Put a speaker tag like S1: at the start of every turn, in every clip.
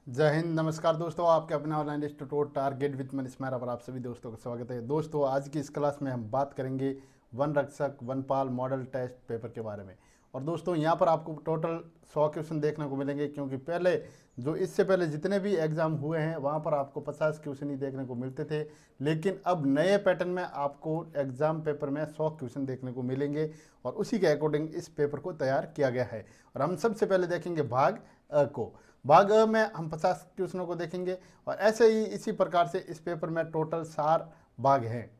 S1: जय हिंद, नमस्कार दोस्तों। आपके अपने online institute target with Manish Mehra पर आप सभी दोस्तों का स्वागत है। दोस्तों, आज की इस क्लास में हम बात करेंगे वन रक्षक वनपाल मॉडल टेस्ट पेपर के बारे में। और दोस्तों, यहाँ पर आपको टोटल 100 क्वेश्चन देखने को मिलेंगे, क्योंकि पहले जो इससे पहले जितने भी एग्जाम हुए हैं वहाँ पर आपको 50 क्वेश्चन ही देखने को मिलते थे। लेकिन अब नए पैटर्न में आपको एग्जाम पेपर में 100 क्वेश्चन देखने को मिलेंगे और उसी के अकॉर्डिंग इस पेपर को तैयार किया गया है। और हम सबसे पहले देखेंगे भाग अ को। भाग अ में हम 50 क्वेश्चनों को देखेंगे और ऐसे ही इसी प्रकार से इस पेपर में टोटल 4 भाग हैं।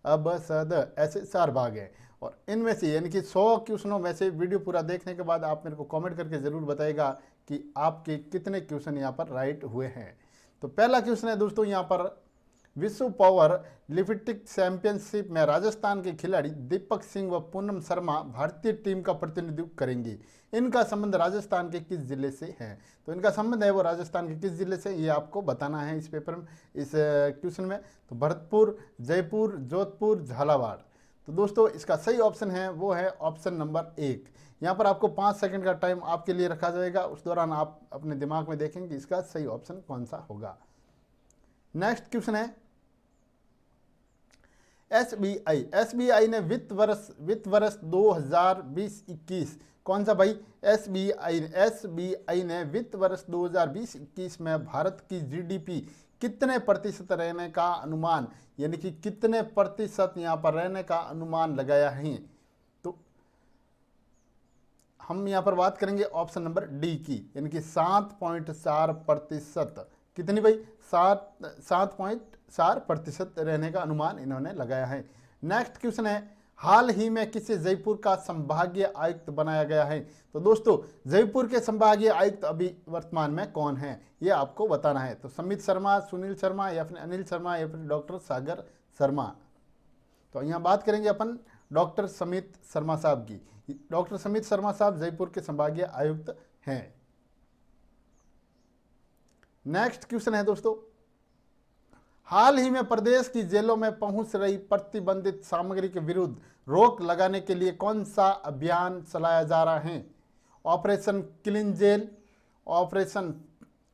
S1: अब सद ऐसे 4 भाग हैं और इनमें से यानी कि 100 क्वेश्चनों में से वीडियो पूरा देखने के बाद आप मेरे को कमेंट करके ज़रूर बताइएगा कि आपके कितने क्वेश्चन यहाँ पर राइट हुए हैं। तो पहला क्वेश्चन है दोस्तों, यहाँ पर विश्व पावर लिफ्टिंग चैंपियनशिप में राजस्थान के खिलाड़ी दीपक सिंह व पूनम शर्मा भारतीय टीम का प्रतिनिधित्व करेंगी। इनका संबंध राजस्थान के किस जिले से है? तो इनका संबंध है वो राजस्थान के किस जिले से, ये आपको बताना है इस पेपर में, इस क्वेश्चन में। तो भरतपुर, जयपुर, जोधपुर, झालावाड़। तो दोस्तों, इसका सही ऑप्शन है वो है ऑप्शन नंबर 1। यहाँ पर आपको 5 सेकंड का टाइम आपके लिए रखा जाएगा, उस दौरान आप अपने दिमाग में देखेंगे इसका सही ऑप्शन कौन सा होगा। नेक्स्ट क्वेश्चन है एसबीआई ने वित्त वर्ष 2020-21 कौन सा भाई? एसबीआई ने वित्त वर्ष 2020-21 में भारत की जीडीपी कितने प्रतिशत रहने का अनुमान, यानी कि कितने प्रतिशत यहाँ पर रहने का अनुमान लगाया है? तो हम यहाँ पर बात करेंगे ऑप्शन नंबर डी की, यानी कि 7.4%। कितनी भाई? 7.4% रहने का अनुमान इन्होंने लगाया है। नेक्स्ट क्वेश्चन है हाल ही में किसे जयपुर का संभागीय आयुक्त बनाया गया है? तो दोस्तों, जयपुर के संभागीय आयुक्त अभी वर्तमान में कौन है, ये आपको बताना है। तो समित शर्मा, सुनील शर्मा या फिर अनिल शर्मा या फिर डॉक्टर सागर शर्मा। तो यहाँ बात करेंगे अपन डॉक्टर समित शर्मा साहब की। डॉक्टर समित शर्मा साहब जयपुर के संभागीय आयुक्त हैं। नेक्स्ट क्वेश्चन है दोस्तों, हाल ही में प्रदेश की जेलों में पहुंच रही प्रतिबंधित सामग्री के विरुद्ध रोक लगाने के लिए कौन सा अभियान चलाया जा रहा है? Operation clean jail, operation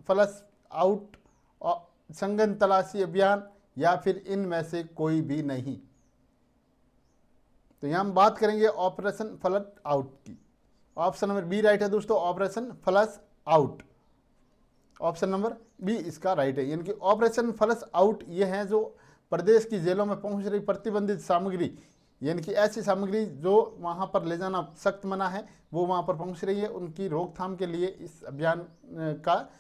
S1: flush out, संघन तलाशी अभियान या फिर इनमें से कोई भी नहीं। तो यहां हम बात करेंगे ऑपरेशन फ्लश आउट की। ऑप्शन नंबर बी राइट है दोस्तों, operation flush out. Option number B इसका राइट है, यानी कि ऑपरेशन फ्लश आउट ये है जो प्रदेश की जेलों में पहुंच रही प्रतिबंधित सामग्री, यानी कि ऐसी सामग्री जो वहां पर ले जाना सख्त मना है, वो वहां पर पहुंच रही है, उनकी रोकथाम के लिए इस अभियान का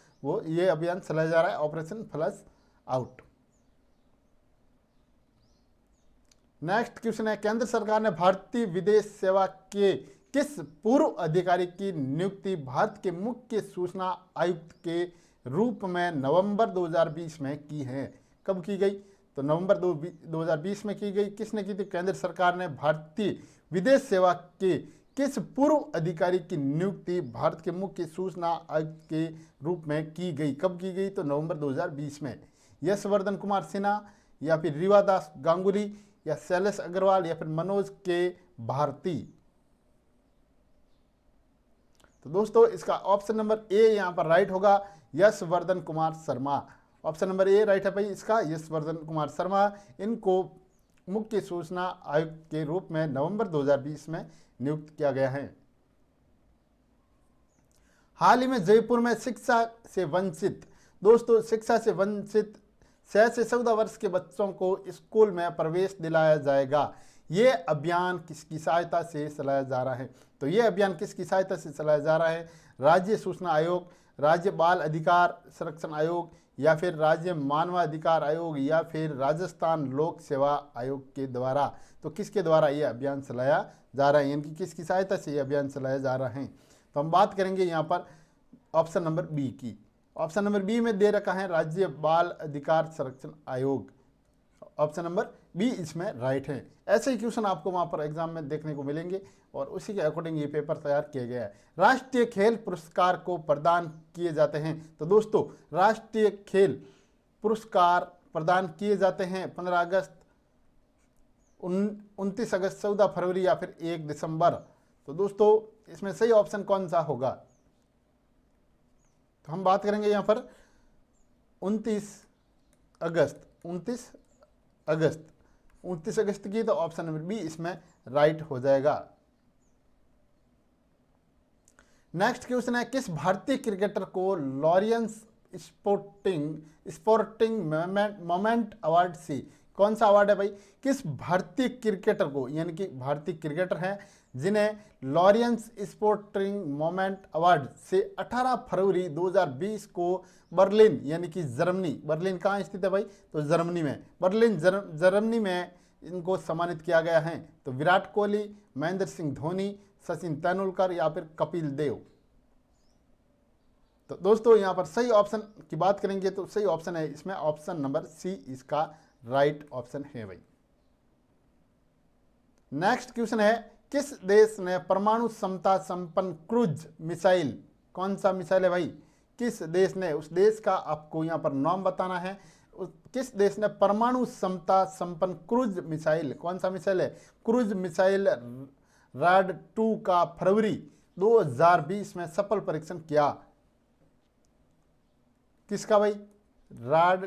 S1: ये अभियान चलाया जा रहा है, operation flush out. Next question है केंद्र सरकार ने भारतीय विदेश सेवा के किस पूर्व अधिकारी की नियुक्ति भारत के मुख्य सूचना आयुक्त के रूप में नवंबर 2020 में की है? कब की गई? तो नवंबर 2020 में की गई। किसने की थी? केंद्र सरकार ने भारतीय विदेश सेवा के किस पूर्व अधिकारी की नियुक्ति भारत के मुख्य सूचना आयुक्त के रूप में की गई? कब की गई? तो नवंबर 2020 में। यशवर्धन कुमार सिन्हा या फिर रीवा दास गांगुली या शैलेश अग्रवाल या फिर मनोज के भारती। तो दोस्तों, इसका ऑप्शन नंबर ए यहाँ पर राइट होगा, Yashvardhan Kumar Sharma. Option number A right है भाई इसका, यशवर्धन कुमार शर्मा। इनको मुख्य सूचना आयुक्त के रूप में नवंबर 2020 में नियुक्त किया गया है। हाल ही में जयपुर में शिक्षा से वंचित, दोस्तों शिक्षा से वंचित 6 से 14 वर्ष के बच्चों को स्कूल में प्रवेश दिलाया जाएगा। ये अभियान किसकी सहायता से चलाया जा रहा है? तो ये अभियान किसकी सहायता से चलाया जा रहा है? राज्य सूचना आयोग, राज्य बाल अधिकार संरक्षण आयोग या फिर राज्य मानवाधिकार आयोग या फिर राजस्थान लोक सेवा आयोग के द्वारा। तो किसके द्वारा ये अभियान चलाया जा रहा है, यानी कि किसकी सहायता से ये अभियान चलाया जा रहा है? तो हम बात करेंगे यहाँ पर ऑप्शन नंबर बी की। ऑप्शन नंबर बी में दे रखा है राज्य बाल अधिकार संरक्षण आयोग। ऑप्शन नंबर बी इसमें राइट है। ऐसे ही क्वेश्चन आपको वहाँ पर एग्जाम में देखने को मिलेंगे और उसी के अकॉर्डिंग ये पेपर तैयार किया गया है। राष्ट्रीय खेल पुरस्कार को प्रदान किए जाते हैं। तो दोस्तों, राष्ट्रीय खेल पुरस्कार प्रदान किए जाते हैं 15 अगस्त, 29 अगस्त, 14 फरवरी या फिर 1 दिसंबर। तो दोस्तों, इसमें सही ऑप्शन कौन सा होगा? तो हम बात करेंगे यहाँ पर 29 अगस्त 29 अगस्त की, तो ऑप्शन नंबर बी इसमें राइट हो जाएगा। नेक्स्ट क्वेश्चन है, किस भारतीय क्रिकेटर को लॉरेंस स्पोर्टिंग मोमेंट अवार्ड से, कौन सा अवार्ड है भाई, किस भारतीय क्रिकेटर को, यानी कि भारतीय क्रिकेटर हैं जिन्हें लॉरेंस स्पोर्टिंग मोमेंट अवार्ड से 18 फरवरी 2020 को बर्लिन, यानी कि जर्मनी, बर्लिन कहाँ स्थित है भाई, तो जर्मनी में, बर्लिन जर्मनी में इनको सम्मानित किया गया है। तो विराट कोहली, महेंद्र सिंह धोनी, सचिन तेंदुलकर या फिर कपिल देव। तो दोस्तों यहाँ पर सही ऑप्शन की बात करेंगे तो सही ऑप्शन है इसमें ऑप्शन नंबर सी इसका राइट ऑप्शन है भाई। नेक्स्ट क्वेश्चन है, किस देश ने परमाणु क्षमता संपन्न क्रूज मिसाइल, कौन सा मिसाइल है भाई, किस देश ने, उस देश का आपको यहाँ पर नाम बताना है, किस देश ने परमाणु क्षमता संपन्न क्रूज मिसाइल, कौन सा मिसाइल है, क्रूज मिसाइल राड 2 का फरवरी 2020 में सफल परीक्षण किया। किसका भाई, राड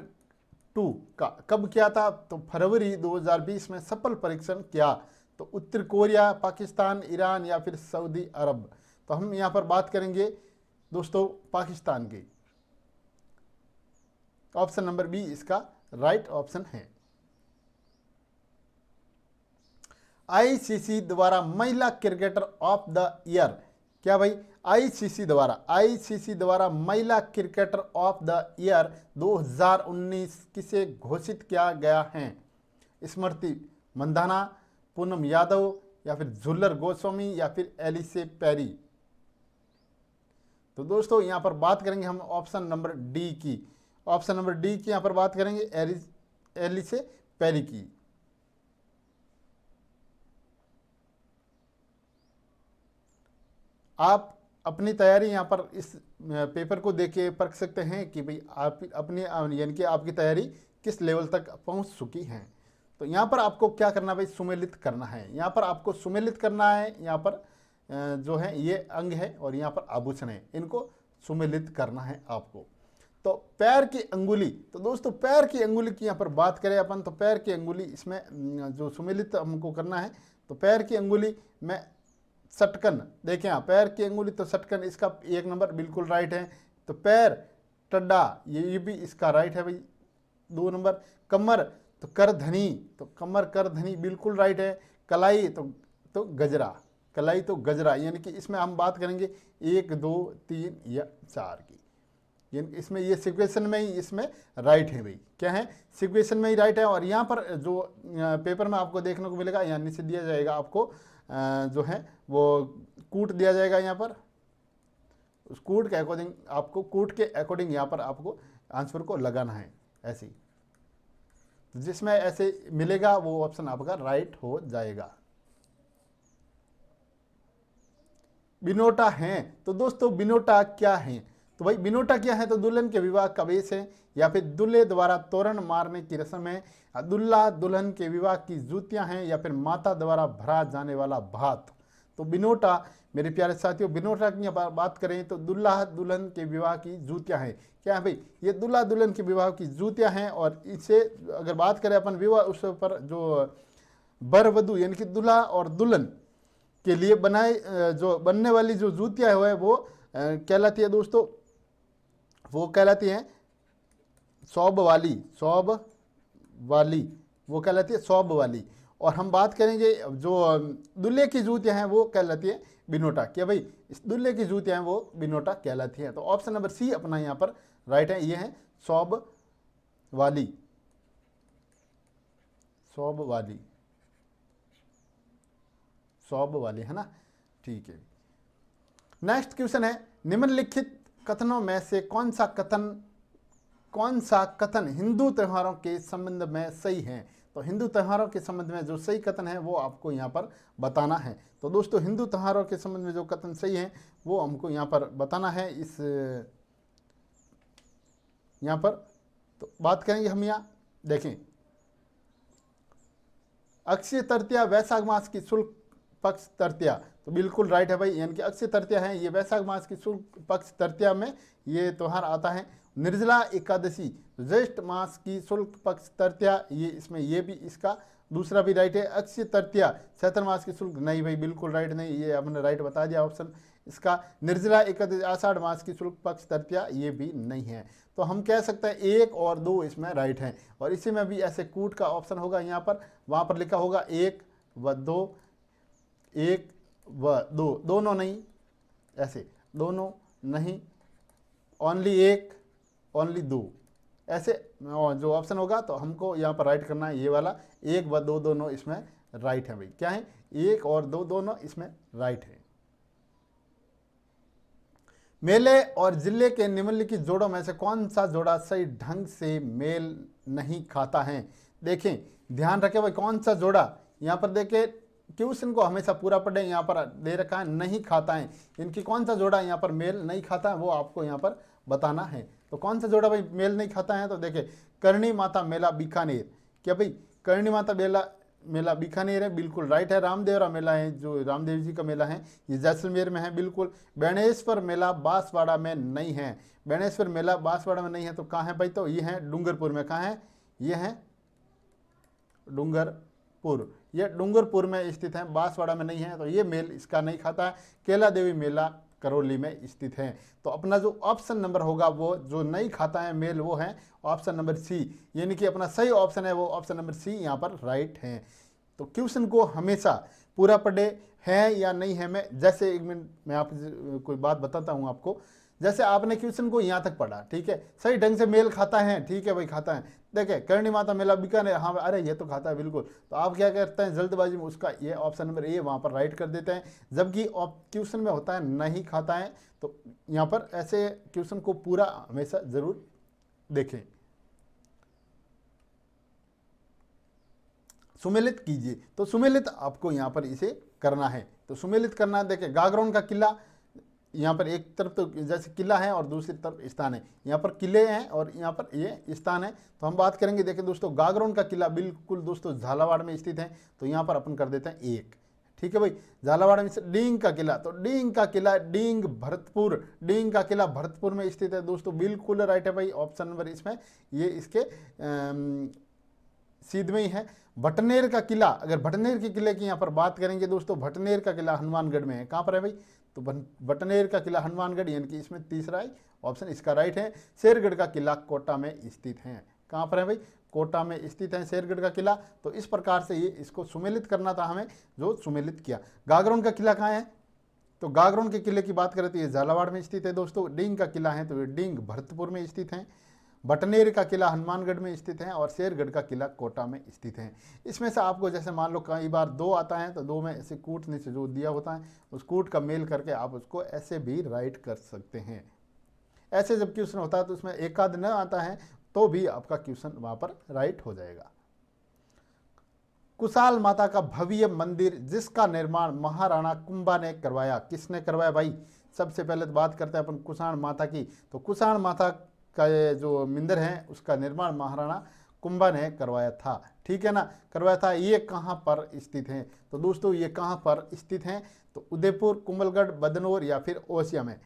S1: 2 का कब किया था, तो फरवरी 2020 में सफल परीक्षण किया। तो उत्तर कोरिया, पाकिस्तान, ईरान या फिर सऊदी अरब। तो हम यहाँ पर बात करेंगे दोस्तों पाकिस्तान की। ऑप्शन नंबर बी इसका राइट ऑप्शन है। आईसीसी द्वारा महिला क्रिकेटर ऑफ द ईयर, क्या भाई, आईसीसी द्वारा महिला क्रिकेटर ऑफ द ईयर 2019 किसे घोषित किया गया है, स्मृति मंधाना, पूनम यादव या फिर झुल्लर गोस्वामी या फिर एलिसे पेरी। तो दोस्तों यहाँ पर बात करेंगे हम ऑप्शन नंबर डी की, ऑप्शन नंबर डी की यहाँ पर बात करेंगे एलिसे पेरी की। आप अपनी तैयारी यहाँ पर इस पेपर को देख के परख सकते हैं कि भाई आप अपनी यानी कि आपकी तैयारी किस लेवल तक पहुँच चुकी है। तो यहाँ पर आपको क्या करना भाई, सुमेलित करना है, यहाँ पर आपको सुमेलित करना है, यहाँ पर जो है ये अंग है और यहाँ पर आभूषण है, इनको सुमेलित करना है आपको। तो पैर की अंगुली, तो दोस्तों पैर की अंगुली की यहाँ पर बात करें अपन, तो पैर की अंगुली इसमें जो सुमेलित हमको करना है, तो पैर की अंगुली में सटकन, देखें आप, पैर की अंगुली तो सटकन, इसका 1 नंबर बिल्कुल राइट है। तो पैर टड्डा, ये भी इसका राइट है भाई, 2 नंबर। कमर तो करधनी, तो कमर करधनी बिल्कुल राइट है। कलाई तो गजरा, कलाई तो गजरा, यानी कि इसमें हम बात करेंगे 1 2 3 या 4 की, यानी इसमें ये सिक्वेशन में ही इसमें राइट है भाई, क्या है, सिक्वेशन में ही राइट है। और यहाँ पर जो पेपर में आपको देखने को मिलेगा, यहाँ नीचे दिया जाएगा आपको जो है वो कूट दिया जाएगा, यहाँ पर उस कूट के अकॉर्डिंग आपको, कूट के अकॉर्डिंग यहाँ पर आपको आंसर को लगाना है ऐसे ही, जिसमें ऐसे मिलेगा वो ऑप्शन आपका राइट हो जाएगा। बिनोटा है, तो दोस्तों बिनोटा क्या है, तो भाई बिनोटा क्या है, तो दुल्हन के विवाह का वेश है, या फिर दूल्हे द्वारा तोरण मारने की रस्म है, दुल्हा दुल्हन के विवाह की जूतियां हैं, या फिर माता द्वारा भरा जाने वाला भात। तो बिनोटा मेरे प्यारे साथियों, बिनोटा की बात करें तो दुल्हा दुल्हन के विवाह की जूतियां हैं, क्या है भाई, ये दुल्हा दुल्हन के विवाह की जूतियां हैं। और इसे अगर बात करें अपन विवाह, उस पर जो वर वधू यानी कि दुल्हा और दुल्हन के लिए बनाए जो बनने वाली जो जूतियां है वो कहलाती है दोस्तों, वो कहलाती हैं सौब वाली, वो कहलाती है सौब वाली। और हम बात करेंगे जो दुल्हे की जूतियां हैं वो कहलाती है बिनोटा, क्या भाई, इस दुल्हे की जूतियां हैं वो बिनोटा कहलाती हैं। तो ऑप्शन नंबर सी अपना यहाँ पर राइट है, ये है सौब वाली, सौब वाली है ना, ठीक है। नेक्स्ट क्वेश्चन है, निम्नलिखित कथनों में से कौन सा कथन हिंदू त्योहारों के संबंध में सही है। तो हिंदू त्योहारों के संबंध में जो सही कथन है वो आपको यहाँ पर बताना है। तो दोस्तों हिंदू त्योहारों के संबंध में जो कथन सही है वो हमको यहाँ पर बताना है। इस यहाँ पर तो बात करेंगे हम, यहाँ देखें, अक्षय तृतीया वैशाख मास की शुक्ल पक्ष तृतीया, तो बिल्कुल राइट है भाई, यानी कि अक्षय तृतीया है ये वैशाख मास की शुक्ल पक्ष तृतीया में ये त्यौहार आता है। निर्जला एकादशी, ज्येष्ठ मास की शुक्ल पक्ष तृतीया, ये इसमें ये भी इसका दूसरा भी राइट है। अक्षय तृतीया चैत्र मास की शुल्क, नहीं भाई बिल्कुल राइट नहीं, ये हमने राइट बता दिया ऑप्शन इसका। निर्जला एकादशी आषाढ़ मास की शुल्क पक्ष तृतीया, ये भी नहीं है। तो हम कह सकते हैं 1 और 2 इसमें राइट हैं। और इसी में भी ऐसे कूट का ऑप्शन होगा यहाँ पर, वहाँ पर लिखा होगा 1 व 2, 1 व 2, दोनों नहीं, ऐसे दोनों नहीं, ओनली 1 ओनली 2, ऐसे जो ऑप्शन होगा तो हमको यहाँ पर राइट करना है ये वाला 1 व 2 दोनों इसमें राइट है भाई। क्या है? 1 और 2 दोनों इसमें राइट है। मेले और जिले के निम्नलिखित जोड़ों में से कौन सा जोड़ा सही ढंग से मेल नहीं खाता है? देखें, ध्यान रखें भाई, कौन सा जोड़ा, यहाँ पर देखें क्वेश्चन को हमेशा पूरा पढ़े, यहाँ पर दे रखा है नहीं खाता है, इनकी कौन सा जोड़ा यहाँ पर मेल नहीं खाता है वो आपको यहाँ पर बताना है। तो कौन सा जोड़ा भाई मेल नहीं खाता है? तो देखें, करणी माता मेला बीकानेर, क्या भाई करणी माता मेला बीकानेर है, बिल्कुल राइट है। रामदेवरा मेला है, जो रामदेव जी का मेला है, ये जैसलमेर में है, बिल्कुल। बेणेश्वर मेला बांसवाड़ा में नहीं है, बेणेश्वर मेला बांसवाड़ा में नहीं है, तो कहाँ है भाई? तो ये है डूंगरपुर में। कहाँ है? ये है डूंगरपुर, ये डूंगरपुर में स्थित है, बांसवाड़ा में नहीं है, तो ये मेल इसका नहीं खाता है। केला देवी मेला करौली में स्थित है। तो अपना जो ऑप्शन नंबर होगा वो जो नहीं खाता है मेल, वो है ऑप्शन नंबर सी, यानी कि अपना सही ऑप्शन है वो ऑप्शन नंबर सी यहाँ पर राइट है। तो क्वेश्चन को हमेशा पूरा पढ़े, है या नहीं है। मैं जैसे एक मिनट मैं आप कोई बात बताता हूँ आपको, जैसे आपने क्वेश्चन को यहाँ तक पढ़ा, ठीक है, सही ढंग से मेल खाता है, ठीक है भाई खाता है। देखे करणी माता मेला बीकानेर, हाँ अरे ये तो खाता है बिल्कुल, तो आप क्या करते हैं जल्दबाजी में उसका ये ऑप्शन नंबर ए वहाँ पर राइट कर देते हैं, जबकि क्वेश्चन में होता है नहीं खाता है। तो यहाँ पर ऐसे क्वेश्चन को पूरा हमेशा जरूर देखें। सुमेलित कीजिए, तो सुमेलित आपको यहाँ पर इसे करना है। तो सुमेलित करना, देखें गागरोन का किला, यहाँ पर एक तरफ तो जैसे किला है और दूसरी तरफ स्थान है, यहाँ पर किले हैं और यहाँ पर ये स्थान है। तो हम बात करेंगे, देखें दोस्तों गागरोन का किला बिल्कुल दोस्तों झालावाड़ में स्थित है, तो यहाँ पर अपन कर देते हैं 1, ठीक है भाई। झालावाड़ में डींग का किला, तो डींग का किला डींग भरतपुर, डींग का किला भरतपुर में स्थित है दोस्तों, बिल्कुल राइट है भाई ऑप्शन नंबर इसमें ये इसके सीध में ही है। भटनेर का किला, अगर भटनेर के किले की यहाँ पर बात करेंगे दोस्तों, भटनेर का किला हनुमानगढ़ में है। कहाँ पर है भाई? तो भटनेर का किला हनुमानगढ़, यानी कि इसमें तीसरा ऑप्शन इसका राइट है। शेरगढ़ का किला कोटा में स्थित है। कहाँ पर है भाई? कोटा में स्थित है शेरगढ़ का किला। तो इस प्रकार से ये इसको सुमेलित करना था हमें, जो सुमेलित किया। गागरोन का किला कहाँ है? तो गागरोन के किले की बात करें तो ये झालावाड़ में स्थित है दोस्तों। डींग का किला है तो ये डींग भरतपुर में स्थित है। भटनेर का किला हनुमानगढ़ में स्थित है और शेरगढ़ का किला कोटा में स्थित है। इसमें से आपको जैसे मान लो कई बार 2 आता है तो 2 में ऐसे कूट नीचे जो दिया होता है उस कूट का मेल करके आप उसको ऐसे भी राइट कर सकते हैं। ऐसे जब क्वेश्चन होता है तो उसमें एक आध न आता है तो भी आपका क्वेश्चन वहाँ पर राइट हो जाएगा। कुशाल माता का भव्य मंदिर जिसका निर्माण महाराणा कुंभा ने करवाया, किसने करवाया भाई? सबसे पहले तो बात करते हैं अपन कुशाण माता की। तो कुशाण माता का जो मंदिर है उसका निर्माण महाराणा कुंभा ने करवाया था, ठीक है ना, करवाया था। ये कहाँ पर स्थित है? तो दोस्तों ये कहाँ पर स्थित है? तो उदयपुर, कुंभलगढ़, बदनौर या फिर ओसिया में।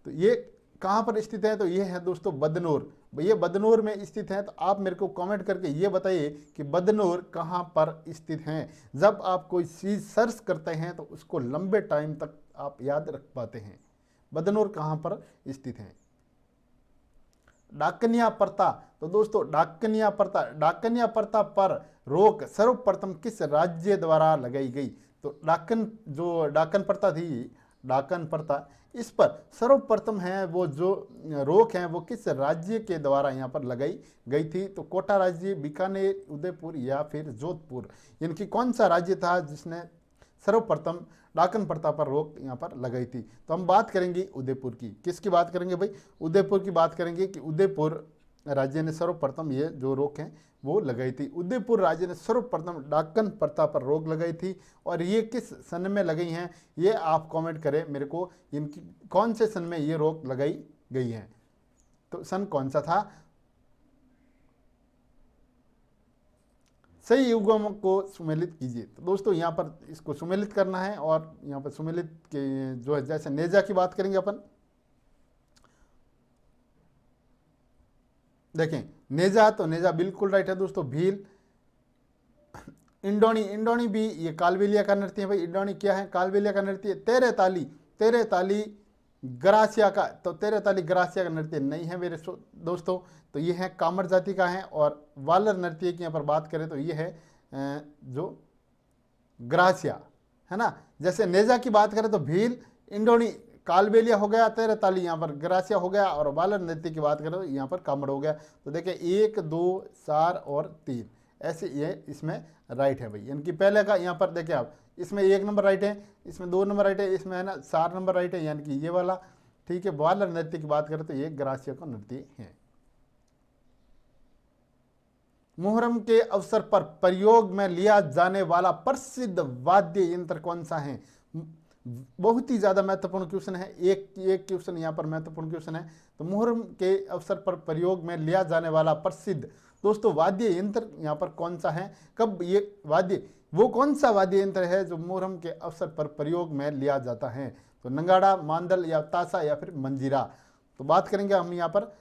S1: तो ये कहाँ पर स्थित है? तो ये है दोस्तों बदनौर, ये बदनौर में स्थित है। तो आप मेरे को कमेंट करके ये बताइए कि बदनौर कहाँ पर स्थित है। जब आप कोई चीज़ सर्च करते हैं तो उसको लंबे टाइम तक आप याद रख पाते हैं। बदनौर कहाँ पर स्थित है? डाकनिया प्रथा, तो दोस्तों डाकनिया प्रथा पर रोक सर्वप्रथम किस राज्य द्वारा लगाई गई? तो डाकन प्रथा थी, डाकन प्रथा, इस पर सर्वप्रथम है वो जो रोक है वो किस राज्य के द्वारा यहाँ पर लगाई गई थी? तो कोटा राज्य, बीकानेर, उदयपुर या फिर जोधपुर, इनकी कौन सा राज्य था जिसने सर्वप्रथम डाकन प्रथा पर रोक यहाँ पर लगाई थी? तो हम बात करेंगे उदयपुर की। किसकी बात करेंगे भाई? उदयपुर की बात करेंगे कि उदयपुर राज्य ने सर्वप्रथम ये जो रोक है वो लगाई थी। उदयपुर राज्य ने सर्वप्रथम डाकन प्रथा पर रोक लगाई थी और ये किस सन में लगाई हैं ये आप कमेंट करें मेरे को, इनकी कौन से सन में ये रोक लगाई गई है? तो सन कौन सा था? सही युगों को सुमेलित कीजिए। तो दोस्तों यहाँ पर इसको सुमेलित करना है और यहाँ पर सुमेलित के जो है जैसे नेजा की बात करेंगे अपन, देखें नेजा, तो नेजा बिल्कुल राइट है दोस्तों। भील, इंडोनी, इंडोनी भी ये कालबेलिया का नृत्य है भाई। इंडोनी क्या है? कालबेलिया का नृत्य। तेरे ताली, तेरे ताली ग्रासिया का, तो तेरे ताली ग्रासिया का नृत्य नहीं है मेरे दोस्तों। तो ये है कामर जाति का है। और वालर नृत्य की यहाँ पर बात करें तो ये है जो ग्रासिया है ना। जैसे नेजा की बात करें तो भील, इंडोनी, कालबेलिया हो गया, तेरे ताली यहाँ पर ग्रासिया हो गया। और वालर नृत्य की बात करें तो यहाँ पर कामर हो गया। तो देखिए 1 2 4 और 3 ऐसे ये इसमें राइट है भाई। यानी पहले का यहाँ पर देखिए आप, इसमें 1 नंबर राइट है, इसमें 2 नंबर राइट है, इसमें है ना 4 नंबर राइट है, यानी कि ये वाला ठीक है। वालर नृत्य की बात करें तो ये ग्रासिया का नृत्य है। मुहर्रम के अवसर पर प्रयोग में लिया जाने वाला प्रसिद्ध वाद्य यंत्र कौन सा है? बहुत ही ज़्यादा महत्वपूर्ण क्वेश्चन है। एक क्वेश्चन यहाँ पर महत्वपूर्ण क्वेश्चन है। तो मुहर्रम के अवसर पर प्रयोग में लिया जाने वाला प्रसिद्ध दोस्तों वाद्य यंत्र यहाँ पर कौन सा है? कब ये वाद्य, वो कौन सा वाद्य यंत्र है जो मुहर्रम के अवसर पर प्रयोग में लिया जाता है? तो नगाड़ा, मांदल या ताशा या फिर मंजीरा। तो बात करेंगे हम यहाँ पर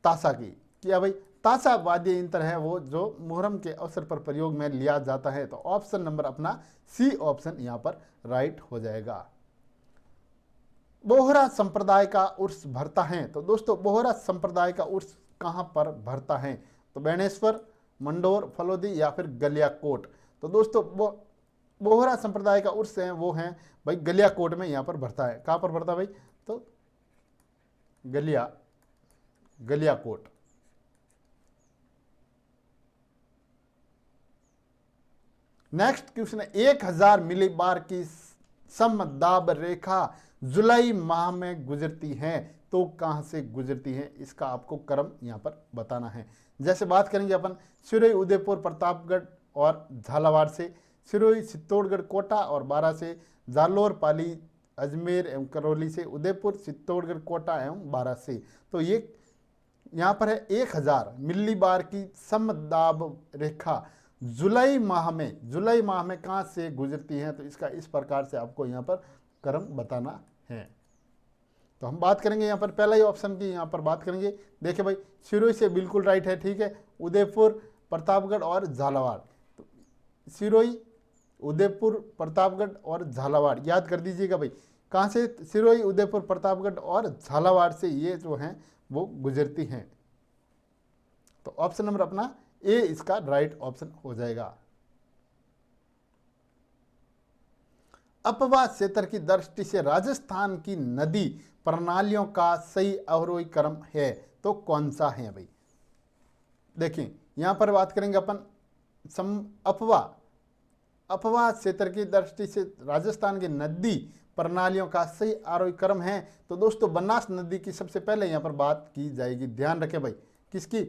S1: ताशा की। क्या भाई? ताशा वाद्य यंत्र है वो जो मुहर्रम के अवसर पर प्रयोग में लिया जाता है। तो ऑप्शन नंबर अपना सी ऑप्शन यहाँ पर राइट हो जाएगा। बोहरा संप्रदाय का उर्स भरता है। तो दोस्तों बोहरा संप्रदाय का उर्स कहाँ पर भरता है? तो बेणेश्वर, मंडोर, फलोदी या फिर गलियाकोट। तो दोस्तों बोहरा संप्रदाय का उर्स है वो है भाई गलियाकोट में यहाँ पर भरता है। कहाँ पर भरता है भाई? तो गलियाकोट। नेक्स्ट क्वेश्चन है 1000 मिलीबार की समदाब रेखा जुलाई माह में गुजरती है तो कहां से गुजरती है? इसका आपको क्रम यहां पर बताना है। जैसे बात करेंगे अपन सिरोही, उदयपुर, प्रतापगढ़ और झालावाड़ से, सिरोही, चित्तौड़गढ़, कोटा और बारा से, जालोर, पाली, अजमेर एवं करौली से, उदयपुर, चित्तौड़गढ़, कोटा एवं बारा से। तो ये यहाँ पर है 1000 मिलीबार की समदाब रेखा जुलाई माह में कहाँ से गुजरती है? तो इसका इस प्रकार से आपको यहाँ पर क्रम बताना है। तो हम बात करेंगे यहाँ पर पहला ही ऑप्शन की यहाँ पर बात करेंगे। देखिए भाई सिरोही से बिल्कुल राइट है, ठीक है। उदयपुर, प्रतापगढ़ और झालावाड़। तो सिरोही, उदयपुर, प्रतापगढ़ और झालावाड़ याद कर दीजिएगा भाई। कहाँ से? सिरोही, उदयपुर, प्रतापगढ़ और झालावाड़ से ये जो हैं वो गुजरती हैं। तो ऑप्शन नंबर अपना ए इसका राइट ऑप्शन हो जाएगा। अपवाह क्षेत्र की दृष्टि से राजस्थान की नदी प्रणालियों का सही अवरोही क्रम है तो कौन सा है भाई? देखिए यहां पर बात करेंगे अपन अपवाह क्षेत्र की दृष्टि से राजस्थान की नदी प्रणालियों का सही आरोही क्रम है। तो दोस्तों बनास नदी की सबसे पहले यहाँ पर बात की जाएगी। ध्यान रखें भाई किसकी?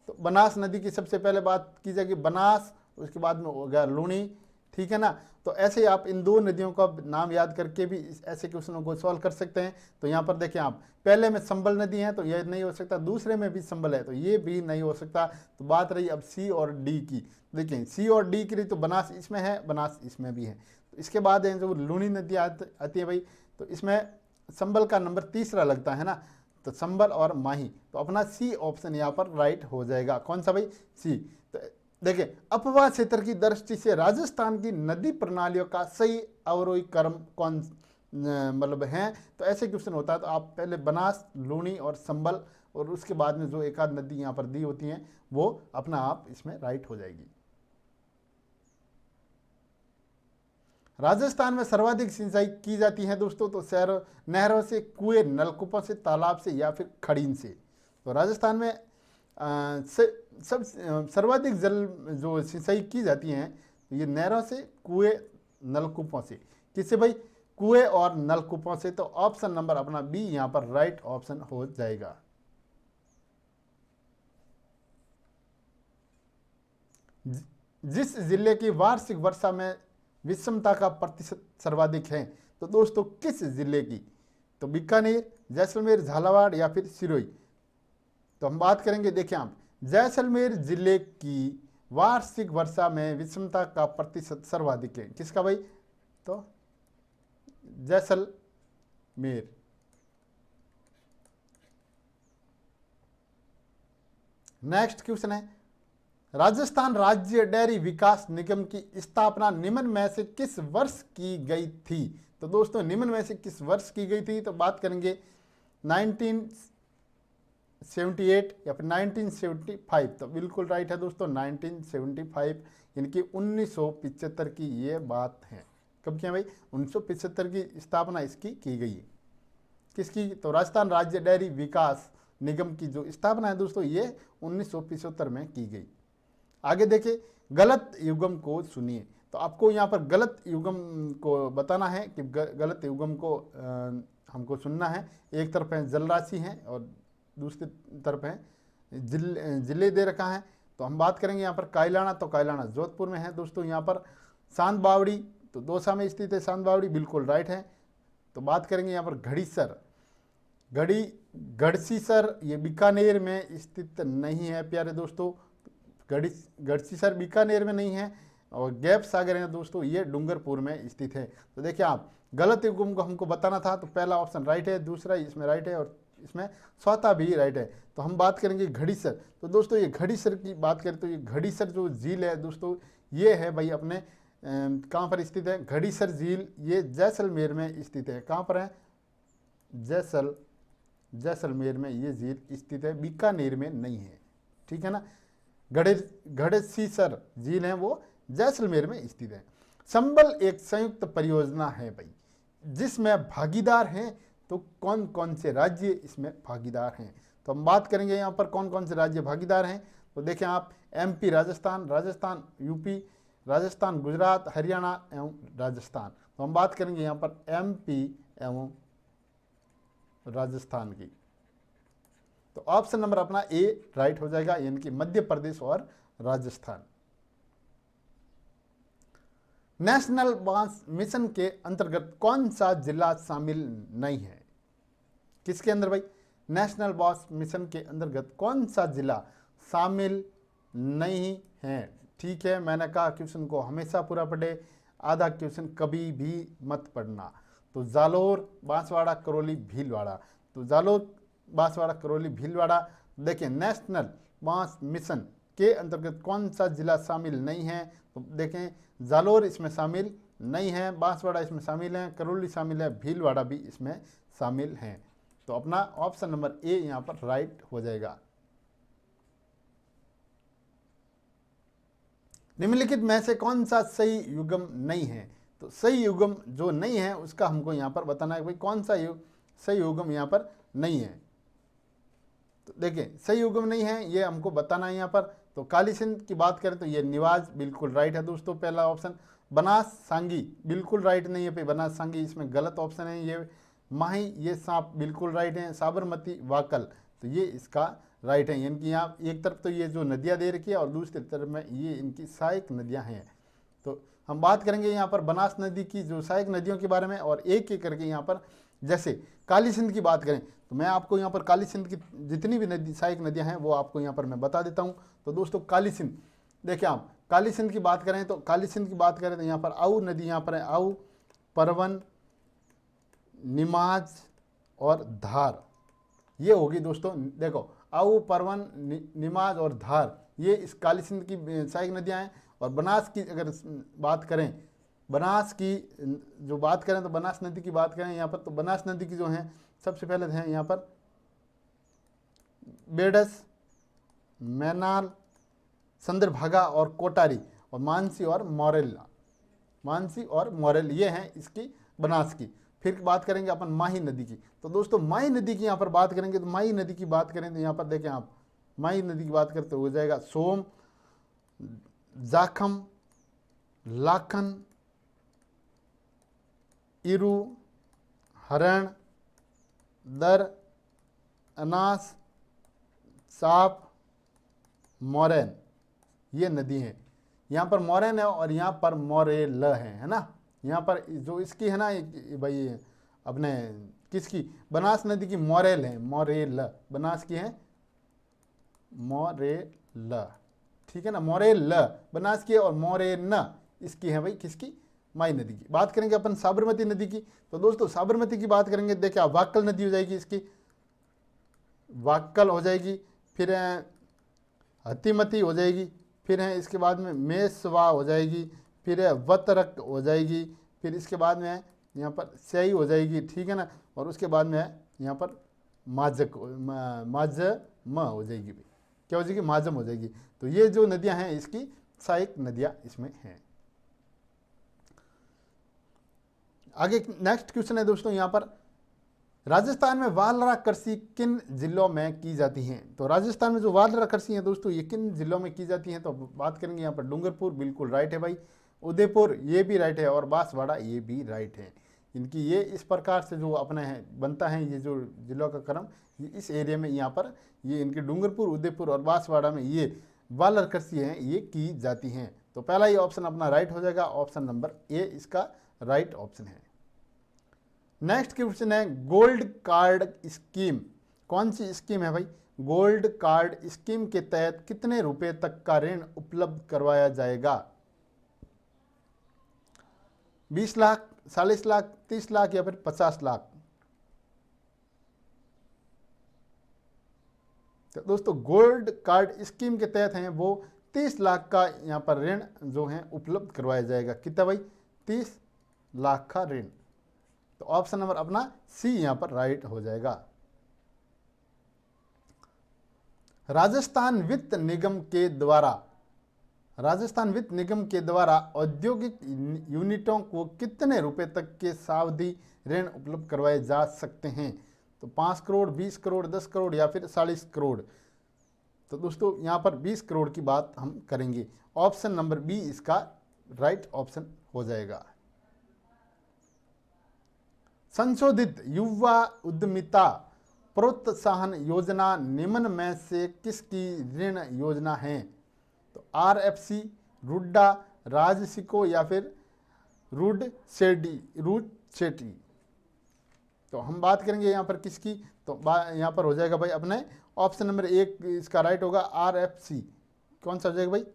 S1: तो बनास नदी की सबसे पहले बात की जाएगी बनास, उसके बाद में हो गया लूणी, ठीक है ना। तो ऐसे आप इन दो नदियों का नाम याद करके भी ऐसे क्वेश्चनों को सॉल्व कर सकते हैं। तो यहाँ पर देखें आप, पहले में संबल नदी है तो ये नहीं हो सकता, दूसरे में भी संबल है तो ये भी नहीं हो सकता। तो बात रही अब सी और डी की। देखिए सी और डी के लिए तो बनास इसमें है, बनास इसमें भी है। तो इसके बाद है जो लूणी नदी आती है भाई, तो इसमें संबल का नंबर तीसरा लगता है ना, तो संबल और माही। तो अपना सी ऑप्शन यहाँ पर राइट हो जाएगा। कौन सा भाई? सी। तो देखिए अपवाह क्षेत्र की दृष्टि से राजस्थान की नदी प्रणालियों का सही अवरोही क्रम कौन मतलब है? तो ऐसे क्वेश्चन होता है तो आप पहले बनास, लूणी और संबल और उसके बाद में जो एक आध नदी यहाँ पर दी होती हैं वो अपना आप इसमें राइट हो जाएगी। राजस्थान में सर्वाधिक सिंचाई की जाती है दोस्तों तो शहरों, नहरों से, कुएं, नलकूपों से, तालाब से या फिर खड़ीन से। तो राजस्थान में सब सर्वाधिक जल जो सिंचाई की जाती हैं तो ये नहरों से, कुएं, नलकूपों से। किससे भाई? कुएं और नलकूपों से। तो ऑप्शन नंबर अपना बी यहाँ पर राइट ऑप्शन हो जाएगा। जिस जिले की वार्षिक वर्षा में विषमता का प्रतिशत सर्वाधिक है तो दोस्तों किस जिले की? तो बीकानेर, जैसलमेर, झालावाड़ या फिर सिरोही। तो हम बात करेंगे, देखिए आप, जैसलमेर जिले की वार्षिक वर्षा में विषमता का प्रतिशत सर्वाधिक है। किसका भाई? तो जैसलमेर। नेक्स्ट क्वेश्चन है, राजस्थान राज्य डेयरी विकास निगम की स्थापना निम्न में से किस वर्ष की गई थी? तो दोस्तों निम्न में से किस वर्ष की गई थी? तो बात करेंगे 1978 या फिर 1975। तो बिल्कुल राइट है दोस्तों, 1975 यानी कि 1975 की ये बात है। कब किया भाई? 1975 की स्थापना इसकी की गई है। किसकी? तो राजस्थान राज्य डेयरी विकास निगम की जो स्थापना है दोस्तों ये 1975 में की गई। आगे देखिए, गलत युग्म को सुनिए। तो आपको यहाँ पर गलत युग्म को बताना है कि गलत युग्म को हमको सुनना है। एक तरफ है जल राशि है और दूसरी तरफ है जिले दे रखा है। तो हम बात करेंगे यहाँ पर कायलाना, तो कायलाना जोधपुर में है दोस्तों। यहाँ पर सांत बावड़ी तो दौसा में स्थित है, सांत बावड़ी बिल्कुल राइट है। तो बात करेंगे यहाँ पर घड़ीसर, गढ़सीसर ये बीकानेर में स्थित नहीं है प्यारे दोस्तों। गढ़सीसर बीकानेर में नहीं है। और गैप सागर है दोस्तों, ये डूंगरपुर में स्थित है। तो देखिए आप, गलत युग्म को हमको बताना था तो पहला ऑप्शन राइट है, दूसरा इसमें राइट है और इसमें चौथा भी राइट है। तो हम बात करेंगे घड़ीसर। तो दोस्तों ये घड़ीसर की बात करें तो ये घड़ीसर जो झील है दोस्तों ये है भाई अपने कहाँ पर स्थित है? घड़ीसर झील ये जैसलमेर में स्थित है। कहाँ पर है? जैसलमेर में ये झील स्थित है, बीकानेर में नहीं है। ठीक है ना। गढ़सीसर झील है वो जैसलमेर में स्थित है। संबल एक संयुक्त परियोजना है भाई जिसमें भागीदार हैं। तो कौन कौन से राज्य इसमें भागीदार हैं? तो हम बात करेंगे यहाँ पर कौन कौन से राज्य भागीदार हैं। तो देखें आप, एमपी राजस्थान यूपी, राजस्थान गुजरात, हरियाणा एवं राजस्थान। तो हम बात करेंगे यहाँ पर एमपी एवं राजस्थान की। तो ऑप्शन नंबर अपना ए राइट हो जाएगा, यानी कि मध्य प्रदेश और राजस्थान। नेशनल बांस मिशन के अंतर्गत कौन सा जिला शामिल नहीं है? किसके अंदर भाई? नेशनल बांस मिशन के अंतर्गत कौन सा जिला शामिल नहीं है? ठीक है, मैंने कहा क्वेश्चन को हमेशा पूरा पढ़े, आधा क्वेश्चन कभी भी मत पढ़ना। तो जालोर, बांसवाड़ा, करौली, भीलवाड़ा। तो जालोर, बांसवाड़ा, करौली, भीलवाड़ा। देखिए नेशनल बांस मिशन के अंतर्गत कौन सा जिला शामिल नहीं है? तो देखें जालोर इसमें शामिल नहीं है, बांसवाड़ा इसमें शामिल है, करौली शामिल है, भीलवाड़ा भी इसमें शामिल है। तो अपना ऑप्शन नंबर ए यहाँ पर राइट हो जाएगा। निम्नलिखित में से कौन सा सही युग्म नहीं है? तो सही युग्म जो नहीं है उसका हमको यहाँ पर बताना है भाई कौन सा सही युग्म यहाँ पर नहीं है। तो देखिए सही युग्म नहीं है ये हमको बताना है यहाँ पर। तो काली सिंध की बात करें तो ये निवाज बिल्कुल राइट है दोस्तों, पहला ऑप्शन। बनास सांगी बिल्कुल राइट नहीं है भाई, बनास सांगी इसमें गलत ऑप्शन है। ये माही ये सांप बिल्कुल राइट है। साबरमती वाकल तो ये इसका राइट है, यानी कि यहाँ एक तरफ तो ये जो नदियाँ दे रखी है और दूसरी तरफ में ये इनकी सहायक नदियाँ हैं। तो हम बात करेंगे यहाँ पर बनास नदी की जो सहायक नदियों के बारे में, और एक एक करके यहाँ पर जैसे काली सिंध की बात करें तो मैं आपको यहाँ पर काली सिंध की जितनी भी नदी सहायक नदियाँ हैं वो आपको यहाँ पर मैं बता देता हूँ। तो दोस्तों काली सिंध, देखिए आप काली सिंध की बात करें तो काली सिंध की बात करें तो यहाँ पर आऊ नदी यहाँ पर है, आऊ, परवन, निमाज और धार, ये होगी दोस्तों। देखो आऊ, परवन, निमाज और धार ये इस काली सिंध की सहायक नदियाँ हैं। और बनास की अगर बात करें, बनास की जो बात करें तो बनास नदी की बात करें यहाँ पर तो बनास नदी की जो है सबसे पहले है यहाँ पर बेडस, मैनाल, चंद्रभागा और कोटारी, और मानसी और मोरेल ये हैं इसकी बनास की। फिर बात करेंगे अपन माही नदी की। तो दोस्तों माही नदी की यहाँ पर बात करेंगे तो माही नदी की बात करें तो यहाँ पर देखें आप, माही नदी की बात करते हो जाएगा सोम, जाखम, लाखन, इरू, हरण, दर, अनास, साप, मोरैन, ये नदी है। यहाँ पर मोरैन है और यहाँ पर मोरेल है ना। यहाँ पर जो इसकी है ना भाई अपने किसकी, बनास नदी की मोरेल है, मोरेल बनास की है मोरेल, ठीक है ना, मोरेल बनास की है और मोरेन इसकी है भाई किसकी, माई नदी की। बात करेंगे अपन साबरमती नदी की। तो दोस्तों साबरमती की बात करेंगे देखिए वाक्कल नदी हो जाएगी इसकी, वाक्कल हो जाएगी। फिर हतिमती हो जाएगी, फिर है इसके बाद में मेसवा हो जाएगी, फिर है वतरक हो जाएगी, फिर इसके बाद में है यहाँ पर स्याही हो जाएगी, ठीक है ना, और उसके बाद में है यहाँ पर माजम हो जाएगी भाई, क्या हो जाएगी, माजम हो जाएगी। तो ये जो नदियां हैं इसकी सहायक नदियां इसमें हैं। आगे नेक्स्ट क्वेश्चन है दोस्तों यहाँ पर, राजस्थान में वालरा कृषि किन जिलों में की जाती हैं? तो राजस्थान में जो वालरा कृषि है दोस्तों ये किन जिलों में की जाती हैं? तो बात करेंगे यहाँ पर डूंगरपुर, बिल्कुल राइट है भाई, उदयपुर ये भी राइट है, और बांसवाड़ा ये भी राइट है। इनकी ये इस प्रकार से जो अपने हैं बनता है ये जो जिलों का क्रम, ये इस एरिया में यहाँ पर ये इनके डूंगरपुर, उदयपुर और बांसवाड़ा में ये वालर कृषि हैं ये की जाती हैं। तो पहला ये ऑप्शन अपना राइट हो जाएगा, ऑप्शन नंबर ए इसका राइट ऑप्शन है। नेक्स्ट क्वेश्चन है, गोल्ड कार्ड स्कीम कौन सी स्कीम है भाई? गोल्ड कार्ड स्कीम के तहत कितने रुपए तक का ऋण उपलब्ध करवाया जाएगा? 20 लाख, 40 लाख, 30 लाख या फिर 50 लाख? तो दोस्तों गोल्ड कार्ड स्कीम के तहत हैं वो 30 लाख का यहाँ पर ऋण जो है उपलब्ध करवाया जाएगा। कितना भाई? 30 लाख का ऋण। तो ऑप्शन नंबर अपना सी यहाँ पर राइट हो जाएगा। राजस्थान वित्त निगम के द्वारा औद्योगिक यूनिटों को कितने रुपए तक के सावधि ऋण उपलब्ध करवाए जा सकते हैं? तो 5 करोड़, 20 करोड़, 10 करोड़ या फिर 40 करोड़? तो दोस्तों यहाँ पर 20 करोड़ की बात हम करेंगे। ऑप्शन नंबर बी इसका राइट ऑप्शन हो जाएगा। संशोधित युवा उद्यमिता प्रोत्साहन योजना निम्न में से किसकी ऋण योजना है? तो RFC, रुड्डा, राजसिको या फिर रूड सेटी? तो हम बात करेंगे यहाँ पर किसकी, तो यहाँ पर हो जाएगा भाई अपने ऑप्शन नंबर 1 इसका राइट होगा, RFC। कौन सा हो जाएगा भाई?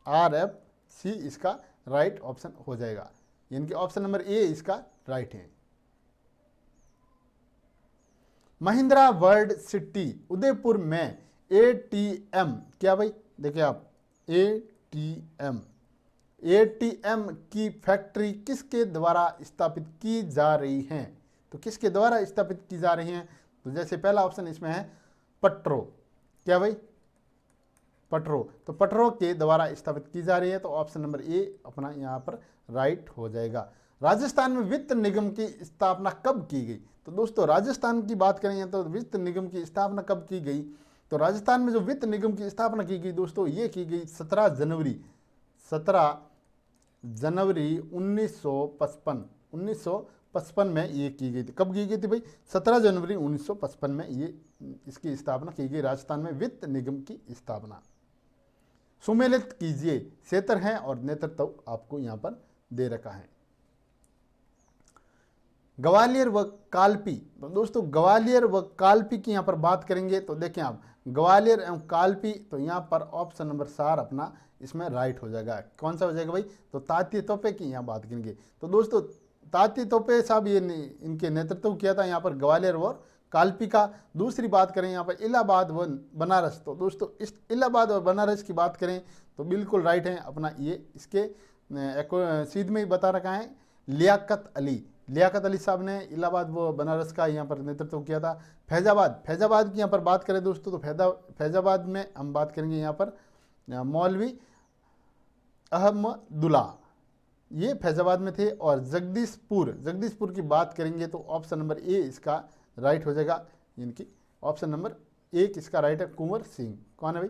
S1: RFC इसका राइट ऑप्शन हो जाएगा, यानी कि ऑप्शन नंबर ए इसका राइट है। महिंद्रा वर्ल्ड सिटी उदयपुर में ATM, क्या भाई देखिए आप, ATM की फैक्ट्री किसके द्वारा स्थापित की जा रही है? तो किसके द्वारा स्थापित की जा रही हैं? तो जैसे पहला ऑप्शन इसमें है पट्रो, क्या भाई? पट्रो, तो पट्रो के द्वारा स्थापित की जा रही है, तो ऑप्शन नंबर ए अपना यहाँ पर राइट हो जाएगा। राजस्थान में वित्त निगम की स्थापना कब की गई? तो दोस्तों राजस्थान की बात करेंगे तो वित्त निगम की स्थापना कब की गई? तो राजस्थान में जो वित्त निगम की स्थापना की गई दोस्तों ये की गई 17 जनवरी 1955 में ये की गई थी। कब की गई थी भाई? 17 जनवरी 1955 में ये इसकी स्थापना की गई, राजस्थान में वित्त निगम की स्थापना। सुमेलित कीजिए, क्षेत्र है और नेतृत्व आपको यहाँ पर दे रखा है। ग्वालियर व कालपी, तो दोस्तों ग्वालियर व कालपी की यहाँ पर बात करेंगे तो देखें आप ग्वालियर एवं कालपी, तो यहाँ पर ऑप्शन नंबर 4 अपना इसमें राइट हो जाएगा। कौन सा हो जाएगा भाई? तो तात्या तोपे की यहाँ बात करेंगे तो दोस्तों तात्या तोपे साहब ये इनके नेतृत्व किया था यहाँ पर ग्वालियर और कालपी का। दूसरी बात करें यहाँ पर इलाहाबाद व बनारस, तो दोस्तों इस इलाहाबाद और बनारस की बात करें तो बिल्कुल राइट है अपना, ये इसके सीध में ही बता रखा है लियाकत अली साहब ने इलाहाबाद व बनारस का यहाँ पर नेतृत्व किया था। फैजाबाद की यहाँ पर बात करें दोस्तों तो फैजाबाद में हम बात करेंगे यहाँ पर मौलवी अहमदुल्ला, ये फैजाबाद में थे। और जगदीशपुर की बात करेंगे तो ऑप्शन नंबर ए इसका राइट हो जाएगा, इनकी ऑप्शन नंबर 1 इसका राइट है कुंवर सिंह। कौन है भाई?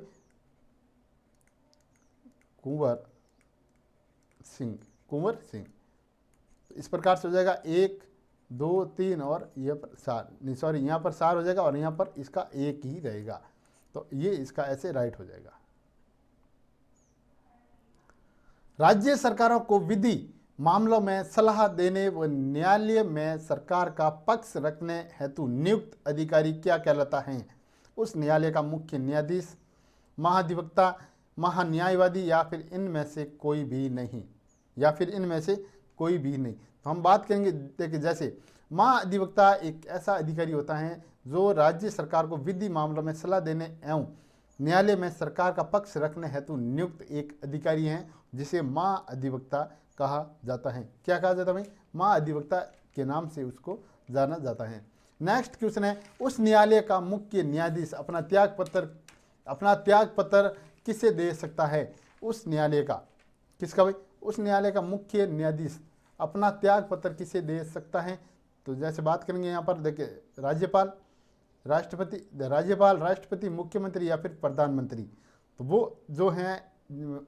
S1: कुंवर सिंह। इस प्रकार से हो जाएगा 1, 2, 3 और यहाँ पर 4, नहीं सॉरी यहाँ पर 4 हो जाएगा और यहाँ पर इसका 1 ही रहेगा, तो ये इसका ऐसे राइट हो जाएगा। राज्य सरकारों को विधि मामलों में सलाह देने व न्यायालय में सरकार का पक्ष रखने हेतु नियुक्त अधिकारी क्या कहलाता है? उस न्यायालय का मुख्य न्यायाधीश, महाधिवक्ता, महान्यायवादी या फिर इनमें से कोई भी नहीं। तो हम बात करेंगे, देखिए जैसे महाधिवक्ता एक ऐसा अधिकारी होता है जो राज्य सरकार को विधि मामलों में सलाह देने एवं न्यायालय में सरकार का पक्ष रखने हेतु नियुक्त एक अधिकारी हैं जिसे महाअधिवक्ता कहा जाता है। क्या कहा जाता है भाई? महाअधिवक्ता के नाम से उसको जाना जाता है। नेक्स्ट क्वेश्चन है, उस न्यायालय का मुख्य न्यायाधीश अपना त्याग पत्र किसे दे सकता है? उस न्यायालय का, किसका भाई? उस न्यायालय का मुख्य न्यायाधीश अपना त्याग पत्र किसे दे सकता है? तो जैसे बात करेंगे यहाँ पर देखिए, राज्यपाल, राष्ट्रपति, मुख्यमंत्री या फिर प्रधानमंत्री। तो वो जो हैं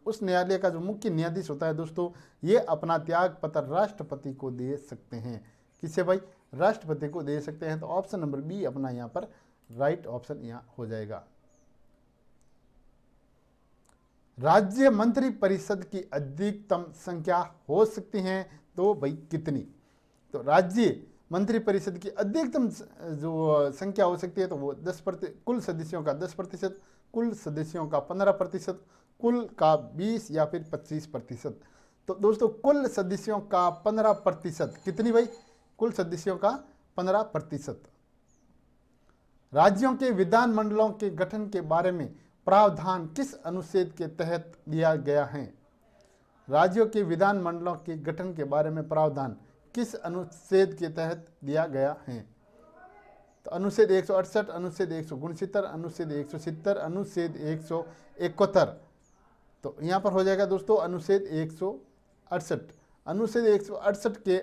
S1: उस न्यायालय का जो मुख्य न्यायाधीश होता है दोस्तों, ये अपना त्याग पत्र राष्ट्रपति को दे सकते हैं। किसे भाई? राष्ट्रपति को दे सकते हैं। तो ऑप्शन नंबर बी अपना यहाँ पर राइट ऑप्शन यहाँ हो जाएगा। राज्य मंत्री परिषद की अधिकतम संख्या हो सकती है तो भाई कितनी? तो राज्य मंत्री परिषद की अधिकतम जो संख्या हो सकती है तो वो 10%, कुल सदस्यों का 10%, कुल सदस्यों का 15%, कुल का 20 या फिर 25%। तो दोस्तों कुल सदस्यों का 15%, कितनी भाई? कुल सदस्यों का 15%। राज्यों के विधानमंडलों के गठन के बारे में प्रावधान किस अनुच्छेद के तहत दिया गया है? राज्यों के विधानमंडलों के गठन के बारे में प्रावधान किस अनुच्छेद के तहत दिया गया है? तो अनुच्छेद 168, अनुच्छेद 169, अनुच्छेद 170, अनुच्छेद 171। तो यहाँ पर हो जाएगा दोस्तों अनुच्छेद 168। अनुच्छेद 168 के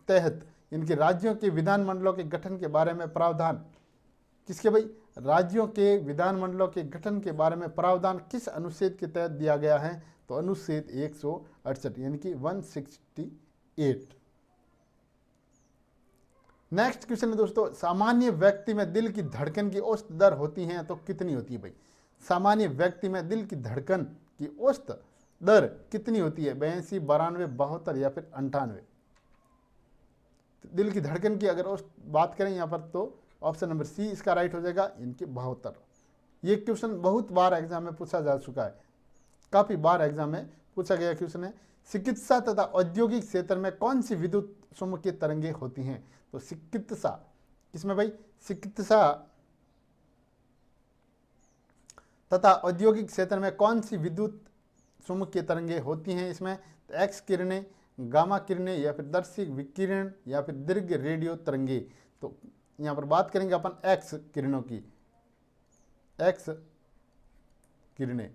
S1: तहत इनके राज्यों के विधानमंडलों के गठन के बारे में प्रावधान, किसके भाई? राज्यों के विधानमंडलों के गठन के बारे में प्रावधान किस अनुच्छेद के तहत दिया गया है? तो अनुच्छेद 168 यानी कि 168। नेक्स्ट क्वेश्चन है दोस्तों, सामान्य व्यक्ति में दिल की धड़कन की औसत दर होती है तो कितनी होती है भाई? सामान्य व्यक्ति में दिल की धड़कन की औसत दर कितनी होती है? 82, 92, 72 या फिर 98? दिल की धड़कन की अगर औसत बात करें यहाँ पर तो ऑप्शन नंबर सी इसका राइट हो जाएगा, इनके 72। ये क्वेश्चन बहुत बार एग्जाम में पूछा जा चुका है, काफ़ी बार एग्जाम में पूछा गया क्वेश्चन है। चिकित्सा तथा औद्योगिक क्षेत्र में कौन सी विद्युत चुम्बकीय तरंगें होती हैं? तो चिकित्सा, किसमें भाई? चिकित्सा तथा औद्योगिक क्षेत्र में कौन सी विद्युत चुम्बकीय तरंगें होती हैं? इसमें एक्स किरणें, गामा किरणें या फिर दर्शिक विकिरण या फिर दीर्घ रेडियो तरंगे। तो यहाँ पर बात करेंगे अपन एक्स किरणों की। एक्स किरणें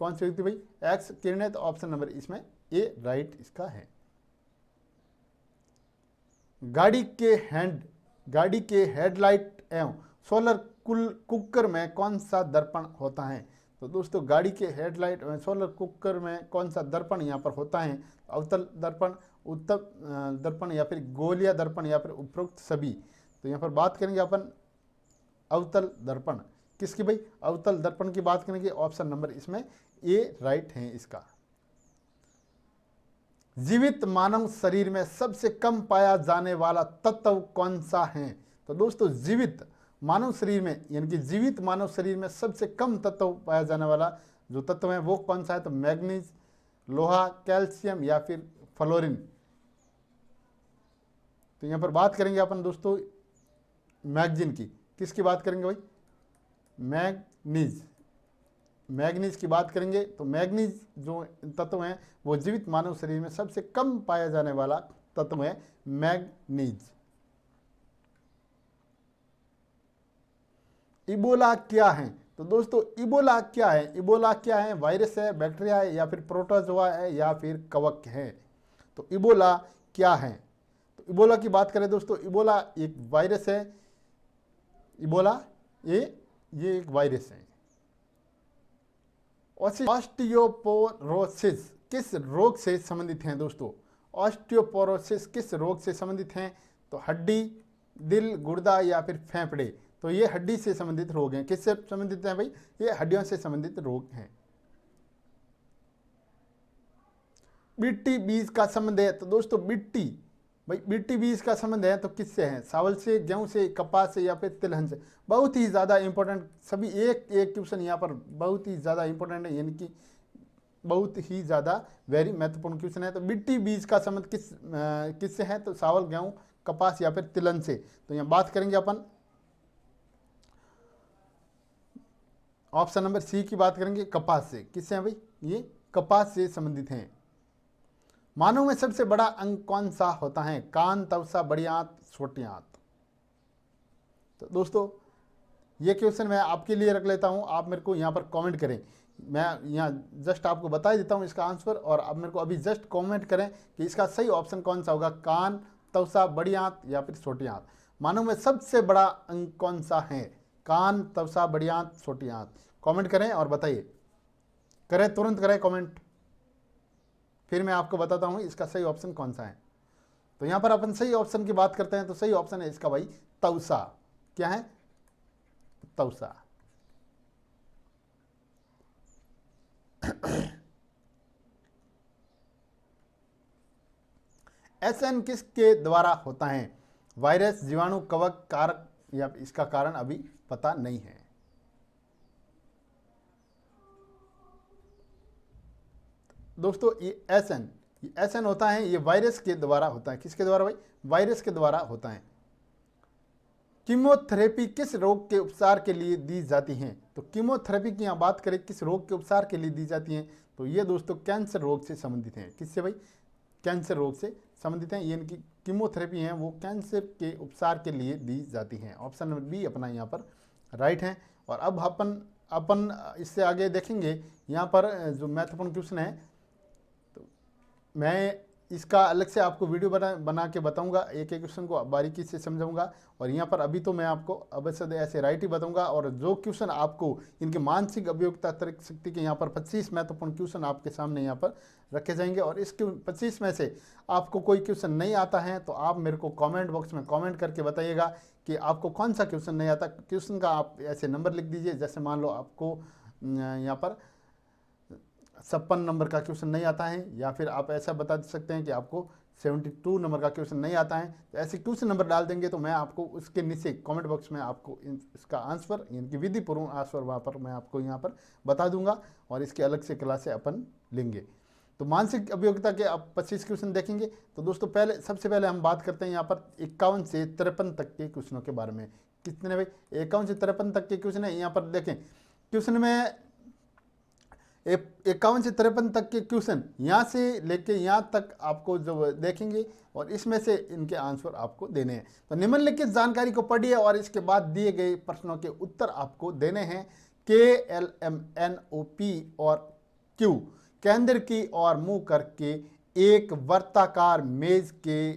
S1: कौन सी होती है भाई? एक्स किरणें। तो ऑप्शन नंबर इसमें ए राइट इसका है। गाड़ी के हेडलाइट एवं सोलर कुकर में कौन सा दर्पण होता है? तो दोस्तों गाड़ी के हेडलाइट एवं सोलर कुकर में कौन सा दर्पण यहाँ पर होता है? अवतल दर्पण, उत्तल दर्पण या फिर गोलिया दर्पण या फिर उपरोक्त सभी। तो यहाँ पर बात करेंगे अपन अवतल दर्पण। किसकी भाई? अवतल दर्पण की बात करेंगे। ऑप्शन नंबर इसमें ए राइट है इसका। जीवित मानव शरीर में सबसे कम पाया जाने वाला तत्व कौन सा है? तो दोस्तों जीवित मानव शरीर में यानी कि जीवित मानव शरीर में सबसे कम तत्व पाया जाने वाला जो तत्व है वो कौन सा है? तो मैग्नीज, लोहा, कैल्शियम या फिर फ्लोरीन। तो यहाँ पर बात करेंगे अपन दोस्तों मैगजीन की। किसकी बात करेंगे भाई? मैग्नीज की बात करेंगे। तो मैग्नीज जो तत्व हैं वो जीवित मानव शरीर में सबसे कम पाया जाने वाला तत्व है मैग्नीज। इबोला क्या है? तो दोस्तों इबोला क्या है? इबोला क्या है? वायरस है, बैक्टीरिया है या फिर प्रोटोजोआ है या फिर कवक है? तो इबोला क्या है? तो इबोला की बात करें दोस्तों, इबोला एक वायरस है। इबोला ये एक वायरस है। ऑस्टियोपोरोसिस किस रोग से संबंधित हैं दोस्तों? ऑस्टियोपोरोसिस किस रोग से संबंधित हैं? तो हड्डी, दिल, गुर्दा या फिर फेफड़े। तो ये हड्डी से संबंधित रोग हैं। किससे संबंधित हैं भाई? ये हड्डियों से संबंधित रोग हैं। मिट्टी बीज का संबंध है? तो दोस्तों मिट्टी बीज का संबंध है तो किससे है? चावल से, गेहूं से, कपास से या फिर तिलहन से। बहुत ही ज़्यादा इंपॉर्टेंट, सभी एक क्वेश्चन यहाँ पर बहुत ही ज़्यादा इंपॉर्टेंट है, यानी कि बहुत ही ज़्यादा वेरी महत्वपूर्ण क्वेश्चन है। तो मिट्टी बीज का संबंध किससे है? तो चावल, गेहूं, कपास या फिर तिलहन से। तो यहाँ बात करेंगे अपन ऑप्शन नंबर सी की बात करेंगे, कपास से। किससे हैं भाई? ये कपास से संबंधित हैं। मानव में सबसे बड़ा अंग कौन सा होता है? कान, तवचा, बड़ी आंत, छोटी आंत। तो दोस्तों ये क्वेश्चन मैं आपके लिए रख लेता हूं, आप मेरे को यहाँ पर कमेंट करें। मैं यहाँ जस्ट आपको बता देता हूँ इसका आंसर, और आप मेरे को अभी जस्ट कमेंट करें कि इसका सही ऑप्शन कौन सा होगा, कान, तवचा, बड़ी आंत या फिर छोटी आंत। मानव में सबसे बड़ा अंग कौन सा है? कान, तवचा, बड़ी आंत, छोटी आंत। कमेंट करें और बताइए, करें, तुरंत करें कमेंट, फिर मैं आपको बताता हूँ इसका सही ऑप्शन कौन सा है। तो यहाँ पर अपन सही ऑप्शन की बात करते हैं, तो सही ऑप्शन है इसका भाई तवचा। क्या है? तवचा। SN किसके द्वारा होता है? वायरस, जीवाणु, कवक, कारक, या इसका कारण अभी पता नहीं है। दोस्तों ये SN होता है, ये वायरस के द्वारा होता है। किसके द्वारा भाई? वायरस के द्वारा होता है। कीमोथेरेपी किस रोग के उपचार के लिए दी जाती हैं? तो कीमोथेरेपी की यहाँ बात करें किस रोग के उपचार के लिए दी जाती हैं, तो ये दोस्तों कैंसर रोग से संबंधित हैं। किससे भाई? कैंसर रोग से संबंधित हैं। ये इनकी कीमोथेरेपी हैं वो कैंसर के उपचार के लिए दी जाती हैं। ऑप्शन नंबर बी अपना यहाँ पर राइट है। और अब अपन इससे आगे देखेंगे यहाँ पर जो महत्वपूर्ण क्वेश्चन है, तो मैं इसका अलग से आपको वीडियो बना के बताऊंगा, एक एक क्वेश्चन को बारीकी से समझाऊंगा। और यहाँ पर अभी तो मैं आपको अवश्य ऐसे राइट ही बताऊंगा। और जो क्वेश्चन आपको इनके मानसिक अभियोग्यता, तर्क शक्ति के यहाँ पर 25 महत्वपूर्ण क्वेश्चन आपके सामने यहाँ पर रखे जाएंगे। और इस 25 में से आपको कोई क्वेश्चन नहीं आता है तो आप मेरे को कॉमेंट बॉक्स में कॉमेंट करके बताइएगा कि आपको कौन सा क्वेश्चन नहीं आता। क्वेश्चन का आप ऐसे नंबर लिख दीजिए, जैसे मान लो आपको यहाँ पर 56 नंबर का क्वेश्चन नहीं आता है, या फिर आप ऐसा बता सकते हैं कि आपको 72 नंबर का क्वेश्चन नहीं आता है। तो ऐसे क्वेश्चन नंबर डाल देंगे तो मैं आपको उसके नीचे कमेंट बॉक्स में आपको इसका आंसर, इनकी विधिपूर्ण आंसर वहाँ पर मैं आपको यहाँ पर बता दूंगा, और इसके अलग से क्लासें अपन लेंगे। तो मानसिक अभियोग्यता के आप 25 क्वेश्चन देखेंगे। तो दोस्तों सबसे पहले हम बात करते हैं यहाँ पर 51 से 53 तक के क्वेश्चनों के बारे में। कितने भाई? 51 से 53 तक के क्वेश्चन है। यहाँ पर देखें क्वेश्चन में 51 से 53 तक के क्वेश्चन यहाँ से लेके यहाँ तक आपको जो देखेंगे, और इसमें से इनके आंसर आपको देने हैं। तो निम्नलिखित जानकारी को पढ़िए और इसके बाद दिए गए प्रश्नों के उत्तर आपको देने हैं। KLMNOP और Q केंद्र की और मुंह करके एक वर्ताकार मेज के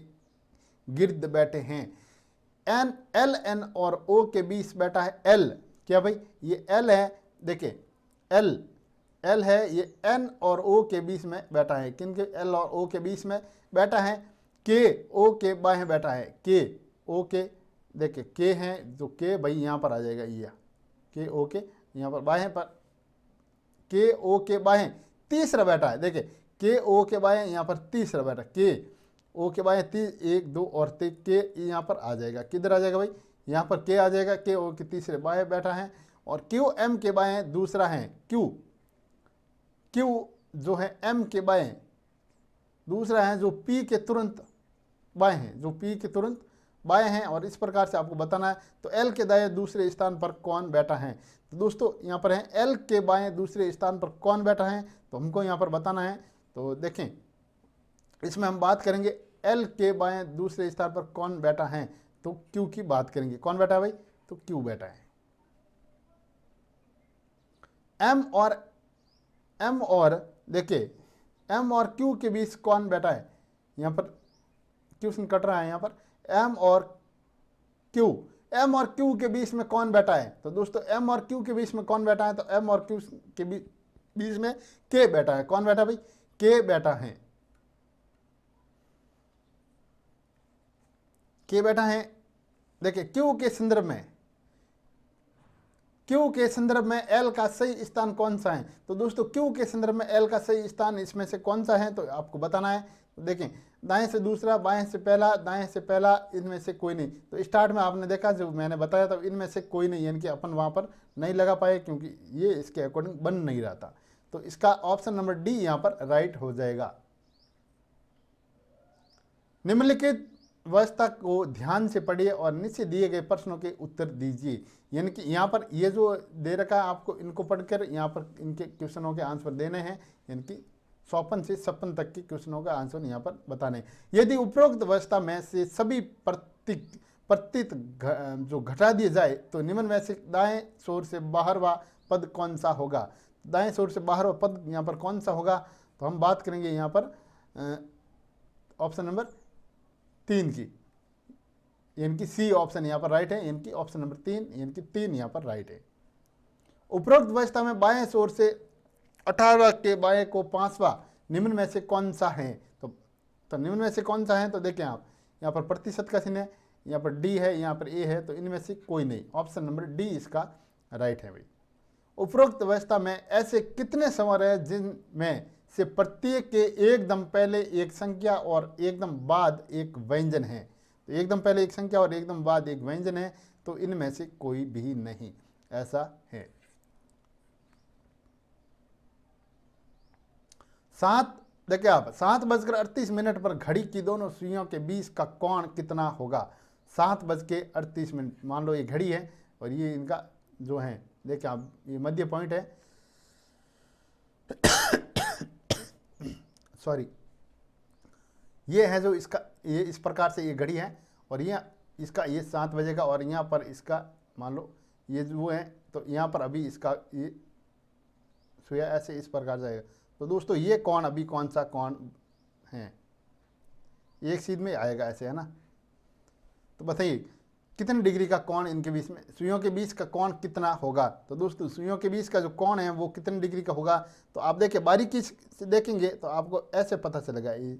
S1: गिर्द बैठे हैं। LN और O के बीच बैठा है L। क्या भाई? ये L है, देखिए L है, ये N और O के बीच में बैठा है। किन के? L और O के बीच में बैठा है। K O के बाएं बैठा है। K O के, देखिए K है, जो K भाई यहाँ पर आ जाएगा, ये K O के यहाँ पर बाएं पर, K O के बाएं तीसरा बैठा है। देखिए K O के बाएं यहाँ पर तीसरा बैठा, K O के बाएं 1 2 और K यहाँ पर आ जाएगा। किधर आ जाएगा भाई? यहाँ पर K आ जाएगा, K O के तीसरे बाएं बैठा है। और Q M के बाएं दूसरा है, Q जो है M के बाएं दूसरा है, जो P के तुरंत बाएं हैं, जो P के तुरंत बाएं हैं। और इस प्रकार से आपको बताना है। तो L के दाएं दूसरे स्थान पर कौन बैठा है? तो दोस्तों यहाँ पर है L के बाएं दूसरे स्थान पर कौन बैठा है, तो हमको यहाँ पर बताना है। तो देखें इसमें हम बात करेंगे L के बाएं दूसरे स्थान पर कौन बैठा है, तो Q की बात करेंगे। कौन बैठा है भाई? तो Q बैठा है। M और देखिए M और Q के बीच कौन बैठा है? यहाँ पर क्वेश्चन कट रहा है। यहाँ पर M और Q के बीच में कौन बैठा है? तो दोस्तों M और Q के बीच में कौन बैठा है? तो M और Q के बीच में K बैठा है। कौन बैठा भाई? K बैठा है। K बैठा है। देखिए Q के संदर्भ में L का सही स्थान कौन सा है? तो दोस्तों Q के संदर्भ में L का सही स्थान इसमें से कौन सा है, तो आपको बताना है। तो देखें दाएं से दूसरा, बाएं से पहला, दाएं से पहला, इनमें से कोई नहीं। तो स्टार्ट में आपने देखा जो मैंने बताया था, इनमें से कोई नहीं, यानी कि अपन वहाँ पर नहीं लगा पाए क्योंकि ये इसके अकॉर्डिंग बन नहीं रहा था। तो इसका ऑप्शन नंबर डी यहाँ पर राइट हो जाएगा। निम्नलिखित व्यवस्था को ध्यान से पढ़िए और नीचे दिए गए प्रश्नों के उत्तर दीजिए। यानी कि यहाँ पर ये जो दे रखा है आपको, इनको पढ़कर यहाँ पर इनके क्वेश्चनों के आंसर देने हैं। यानी कि 54 से 56 तक के क्वेश्चनों का आंसर यहाँ पर बताने। यदि उपरोक्त व्यवस्था में से सभी प्रतीत जो घटा दिए जाए तो निम्न में से दाएं छोर से बाहरवा पद कौन सा होगा। दाएं छोर से बाहरवा पद यहाँ पर कौन सा होगा, तो हम बात करेंगे यहाँ पर ऑप्शन नंबर 3 की, यानी कि सी ऑप्शन यहाँ पर राइट है, यानी कि ऑप्शन नंबर 3, यानी कि 3 यहाँ पर राइट है। उपरोक्त व्यवस्था में बाएं छोर से 18 के बाएं को 5वां निम्न में से कौन सा है। तो निम्न में से कौन सा है, तो देखें आप यहाँ पर प्रतिशत का चिन्ह है, यहाँ पर डी है, यहाँ पर ए है, तो इनमें से कोई नहीं, ऑप्शन नंबर डी इसका राइट है भाई। उपरोक्त व्यवस्था में ऐसे कितने स्वर है जिनमें से प्रत्येक के एकदम पहले एक संख्या और एकदम बाद एक व्यंजन है। तो एकदम पहले एक संख्या और एकदम बाद एक व्यंजन है, तो इनमें से कोई भी नहीं ऐसा है। 7 देखिए आप 7:38 पर घड़ी की दोनों सुइयों के बीच का कोण कितना होगा। 7:38, मान लो ये घड़ी है और ये इनका जो है, देखिए आप ये मध्य पॉइंट है सॉरी, ये है जो इसका, ये इस प्रकार से ये घड़ी है और ये इसका ये 7 बजे का, और यहाँ पर इसका मान लो ये जो है, तो यहाँ पर अभी इसका ये सुइया ऐसे इस प्रकार जाएगा। तो दोस्तों ये कोण अभी कौन सा कोण है, एक सीध में आएगा ऐसे, है ना। तो बताइए कितने डिग्री का कोण इनके बीच में, सुइयों के बीच का कोण कितना होगा। तो दोस्तों सुइयों के बीच का जो कोण है वो कितने डिग्री का होगा, तो आप देखिए बारीकी से देखेंगे तो आपको ऐसे पता चलेगा, ये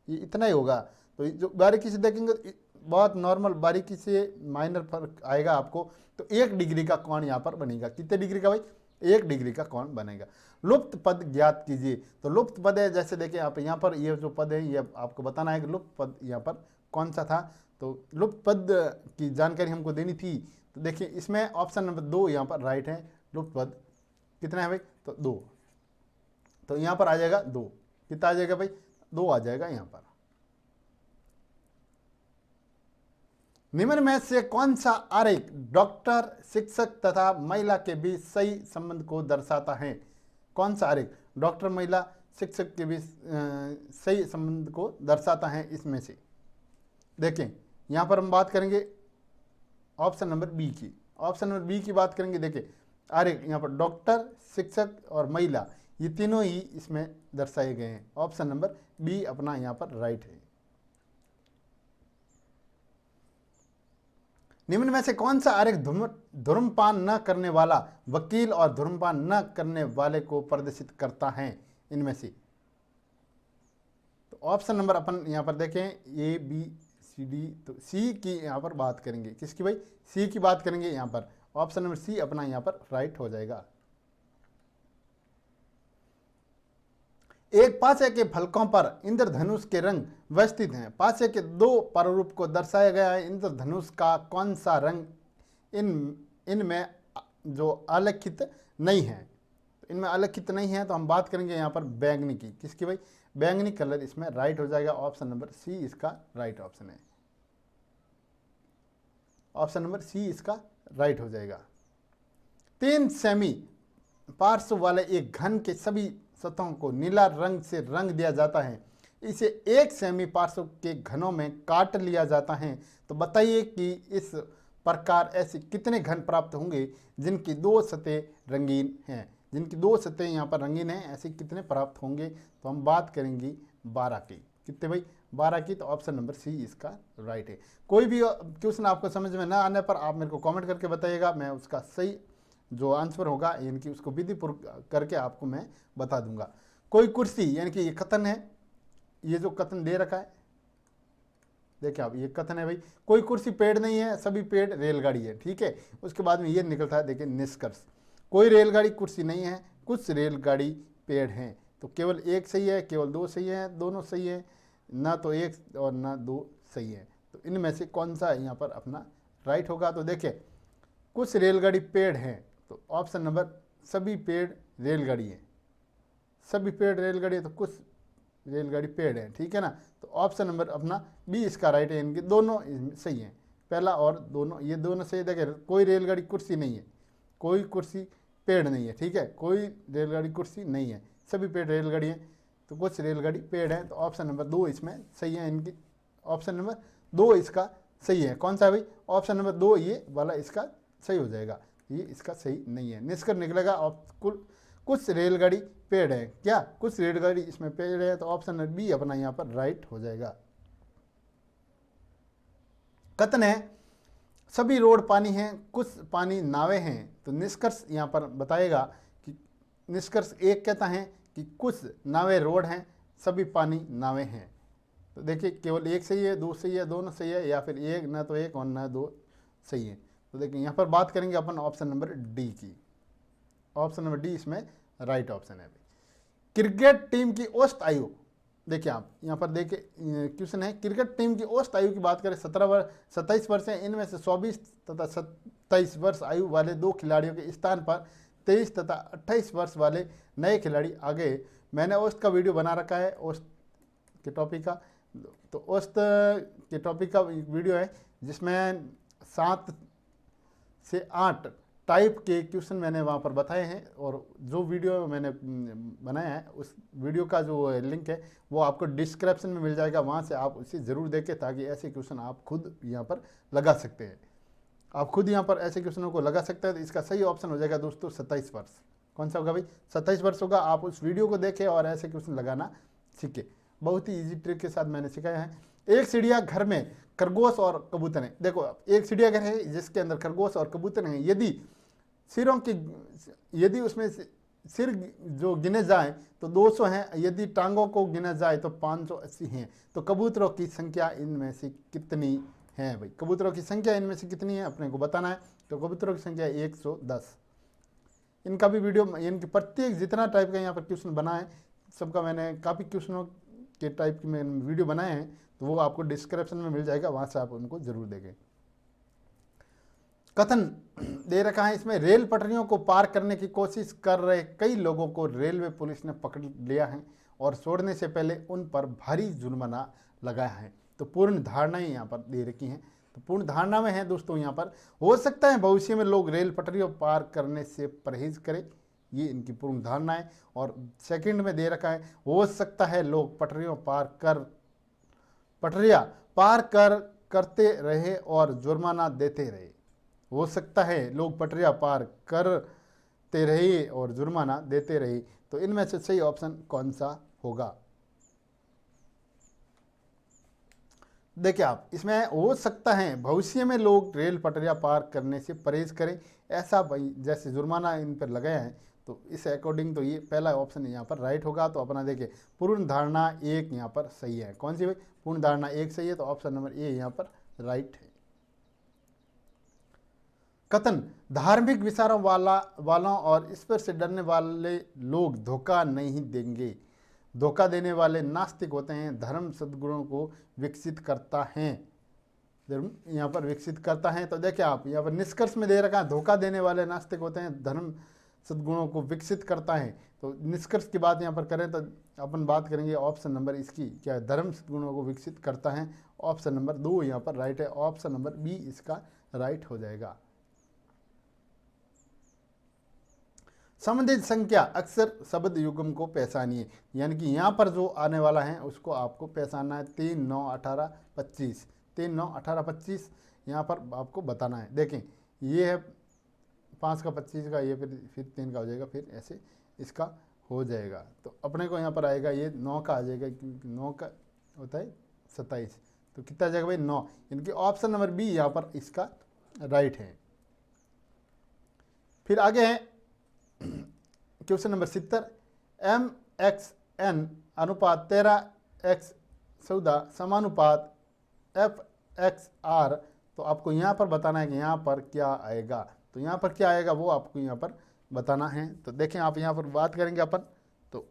S1: इतना ही होगा। तो जो बारीकी से देखेंगे बहुत नॉर्मल बारीकी से माइनर फर्क आएगा आपको। तो 1 डिग्री का कोण यहाँ पर बनेगा। कितने डिग्री का भाई, 1 डिग्री का कोण बनेगा। लुप्त पद ज्ञात कीजिए। तो लुप्त पद है, जैसे देखिए आप यहाँ पर ये जो पद है ये आपको बताना है कि लुप्त पद यहाँ पर कौन सा था। तो लुप्त पद की जानकारी हमको देनी थी। तो देखिए इसमें ऑप्शन नंबर 2 यहाँ पर राइट है। लुप्त पद कितना है भाई, तो 2, तो यहाँ पर आ जाएगा 2। कितना आ जाएगा भाई, 2 आ जाएगा यहाँ पर। निम्न में से कौन सा आरेख डॉक्टर, शिक्षक तथा महिला के बीच सही संबंध को दर्शाता है। कौन सा आरेख डॉक्टर, महिला, शिक्षक के बीच सही संबंध को दर्शाता है इसमें से। देखें यहाँ पर हम बात करेंगे ऑप्शन नंबर बी की। ऑप्शन नंबर बी की बात करेंगे। देखिए आरेख यहाँ पर डॉक्टर, शिक्षक और महिला ये तीनों ही इसमें दर्शाए गए हैं। ऑप्शन नंबर बी अपना यहाँ पर राइट है। निम्न में से कौन सा आरेख धूम्रपान न करने वाला वकील और धूम्रपान न करने वाले को प्रदर्शित करता है इनमें से। तो ऑप्शन नंबर अपन यहाँ पर देखें ए बी सी डी, तो सी की यहाँ पर बात करेंगे। किसकी भाई, सी की बात करेंगे यहाँ पर। ऑप्शन नंबर सी अपना यहाँ पर राइट हो जाएगा। एक पासे के फलकों पर इंद्रधनुष के रंग व्यवस्थित हैं। पासे के 2 प्रारूप को दर्शाया गया है। इंद्रधनुष का कौन सा रंग इनमें जो आलेखित नहीं है। तो इनमें आलेखित नहीं है, तो हम बात करेंगे यहाँ पर बैंगनी की। किसकी भाई, बैंगनी कलर इसमें राइट हो जाएगा। ऑप्शन नंबर सी इसका राइट ऑप्शन है। ऑप्शन नंबर सी इसका राइट हो जाएगा। 3 सेमी पार्श्व वाले एक घन के सभी सतहों को नीला रंग से रंग दिया जाता है। इसे 1 सेमी पार्श्व के घनों में काट लिया जाता है। तो बताइए कि इस प्रकार ऐसे कितने घन प्राप्त होंगे जिनकी 2 सतहें रंगीन हैं। जिनकी 2 सतहें यहाँ पर रंगीन हैं, ऐसे कितने प्राप्त होंगे। तो हम बात करेंगे 12 की। कितने भाई, 12 की। तो ऑप्शन नंबर सी इसका राइट है। कोई भी क्वेश्चन आपको समझ में ना आने पर आप मेरे को कमेंट करके बताइएगा, मैं उसका सही जो आंसर होगा यानी कि उसको विधिपूर्वक करके आपको मैं बता दूंगा। कोई कुर्सी, यानी कि ये कथन है, ये जो कथन दे रखा है देखिए आप, ये कथन है भाई, कोई कुर्सी पेड़ नहीं है, सभी पेड़ रेलगाड़ी है। ठीक है, उसके बाद में ये निकलता है, देखिए निष्कर्ष, कोई रेलगाड़ी कुर्सी नहीं है, कुछ रेलगाड़ी पेड़ हैं। तो केवल 1 सही है, केवल 2 सही है, दोनों सही है, ना तो 1 और ना 2 सही है। तो इनमें से कौन सा यहाँ पर अपना राइट होगा। तो देखिए कुछ रेलगाड़ी पेड़ हैं, तो ऑप्शन नंबर सभी पेड़ रेलगाड़ी है। सभी पेड़ रेलगाड़ी है, तो कुछ रेलगाड़ी पेड है, ठीक है ना। तो ऑप्शन नंबर अपना बी इसका राइट है, इनके दोनों सही हैं, पहला और दोनों, ये दोनों सही। देखिए कोई रेलगाड़ी कुर्सी नहीं है, कोई कुर्सी पेड़ नहीं है, ठीक है, कोई रेलगाड़ी कुर्सी नहीं है, सभी पेड़ रेलगाड़ी हैं। तो कुछ रेलगाड़ी पेड़ है, तो ऑप्शन नंबर 2 इसमें सही है इनकी। ऑप्शन नंबर 2 इसका सही है। कौन सा भाई? ऑप्शन नंबर 2 ये वाला इसका सही हो जाएगा, ये इसका सही नहीं है। निष्कर्ष निकलेगा कुछ रेलगाड़ी पेड़ है, क्या कुछ रेलगाड़ी इसमें पेड़ है, तो ऑप्शन नंबर बी अपना यहाँ पर राइट हो जाएगा। कथन है सभी रोड पानी हैं, कुछ पानी नावें हैं। तो निष्कर्ष यहाँ पर बताएगा कि निष्कर्ष एक कहता है कि कुछ नावें रोड हैं, सभी पानी नावें हैं। तो देखिए केवल एक सही है, दो सही है, दोनों सही है, या फिर एक ना तो एक और ना दो सही है। तो देखिए यहाँ पर बात करेंगे अपन ऑप्शन नंबर डी की। ऑप्शन नंबर डी इसमें राइट ऑप्शन है। क्रिकेट टीम की औसत आयु, देखिए आप यहाँ पर देखिए क्वेश्चन है, क्रिकेट टीम की औसत आयु की बात करें 27 वर्ष है। इनमें से 24 तथा 27 वर्ष आयु वाले 2 खिलाड़ियों के स्थान पर 23 तथा 28 वर्ष वाले नए खिलाड़ी आ गए। मैंने औसत का वीडियो बना रखा है, औसत के टॉपिक का। तो औसत के टॉपिक का वीडियो है जिसमें 7 से 8 टाइप के क्वेश्चन मैंने वहाँ पर बताए हैं, और जो वीडियो मैंने बनाया है उस वीडियो का जो लिंक है वो आपको डिस्क्रिप्शन में मिल जाएगा, वहाँ से आप उसे ज़रूर देखें, ताकि ऐसे क्वेश्चन आप खुद यहाँ पर लगा सकते हैं। आप खुद यहाँ पर ऐसे क्वेश्चनों को लगा सकते हैं। तो इसका सही ऑप्शन हो जाएगा दोस्तों 27 वर्ष। कौन सा होगा भाई? 27 वर्ष होगा। आप उस वीडियो को देखें और ऐसे क्वेश्चन लगाना सीखें। बहुत ही ईजी ट्रिक के साथ मैंने सिखाया है। एक चिड़ियाघर में खरगोश और कबूतर हैं। देखो एक चिड़ियाघर है जिसके अंदर खरगोश और कबूतर हैं। यदि उसमें सिर जो गिने जाए तो 200 हैं, यदि टांगों को गिना जाए तो 580 हैं। तो कबूतरों की संख्या इनमें से कितनी है भाई? कबूतरों की संख्या इनमें से कितनी है अपने को बताना है। तो कबूतरों की संख्या 110। इनका भी वीडियो, इनके प्रत्येक जितना टाइप का यहाँ पर क्वेश्चन बना है सबका मैंने काफ़ी क्वेश्चनों के टाइप की मैंने वीडियो बनाए हैं, तो वो आपको डिस्क्रिप्शन में मिल जाएगा, वहाँ से आप उनको ज़रूर देखें। कथन दे रखा है इसमें, रेल पटरियों को पार करने की कोशिश कर रहे कई लोगों को रेलवे पुलिस ने पकड़ लिया है और छोड़ने से पहले उन पर भारी जुर्माना लगाया है। तो पूर्ण धारणाएं यहाँ पर दे रखी हैं। तो पूर्ण धारणा में है दोस्तों यहाँ पर, हो सकता है भविष्य में लोग रेल पटरियों पार करने से परहेज करें, ये इनकी पूर्ण धारणा है। और सेकंड में दे रखा है, हो सकता है लोग पटरियां पार करते रहे और जुर्माना देते रहे। हो सकता है लोग पटरियां पार करते रहे और जुर्माना देते रहे। तो इनमें से सही ऑप्शन कौन सा होगा? देखिए आप इसमें हो सकता है भविष्य में लोग रेल पटरियां पार करने से परहेज करें, ऐसा भाई जैसे जुर्माना इन पर लगाया है। तो इस अकॉर्डिंग तो ये पहला ऑप्शन यहाँ पर राइट होगा। तो अपना देखिए पूर्ण धारणा 1 यहाँ पर सही है। कौन सी भाई? पूर्ण धारणा 1 सही है। तो ऑप्शन नंबर ए यहाँ पर राइट है। कथन, धार्मिक विचारों वालों और ईश्वर से डरने वाले लोग धोखा नहीं देंगे। धोखा देने वाले नास्तिक होते हैं। धर्म सद्गुणों को विकसित करता है, यहाँ पर विकसित करता है। तो देखिए आप यहाँ पर निष्कर्ष में दे रखा है, धोखा देने वाले नास्तिक होते हैं, धर्म सद्गुणों को विकसित करता है। तो निष्कर्ष की बात यहाँ पर करें तो अपन बात करेंगे ऑप्शन नंबर इसकी, क्या है? धर्म सद्गुणों को विकसित करता है। ऑप्शन नंबर 2 यहाँ पर राइट है। ऑप्शन नंबर बी इसका राइट हो जाएगा। संबंधित संख्या अक्सर शब्द युग्म को पहचानिए, यानी कि यहाँ पर जो आने वाला है उसको आपको पहचानना है। 3, 9, 18, 25, 3, 9, 18, 25 यहाँ पर आपको बताना है। देखें ये है 5 का 25 का, ये फिर 3 का हो जाएगा, फिर ऐसे इसका हो जाएगा। तो अपने को यहाँ पर आएगा ये 9 का आ जाएगा, क्योंकि 9 का होता है 27। तो कितना आ जाएगा भाई? 9। इनकी ऑप्शन नंबर बी यहाँ पर इसका राइट है। फिर आगे है क्वेश्चन नंबर 70, MXN अनुपात 13x14 समानुपात FXR। तो आपको यहाँ पर बताना है कि यहाँ पर क्या आएगा। तो यहाँ पर क्या आएगा वो आपको यहाँ पर बताना है। तो देखें आप यहाँ पर बात करेंगे अपन, तो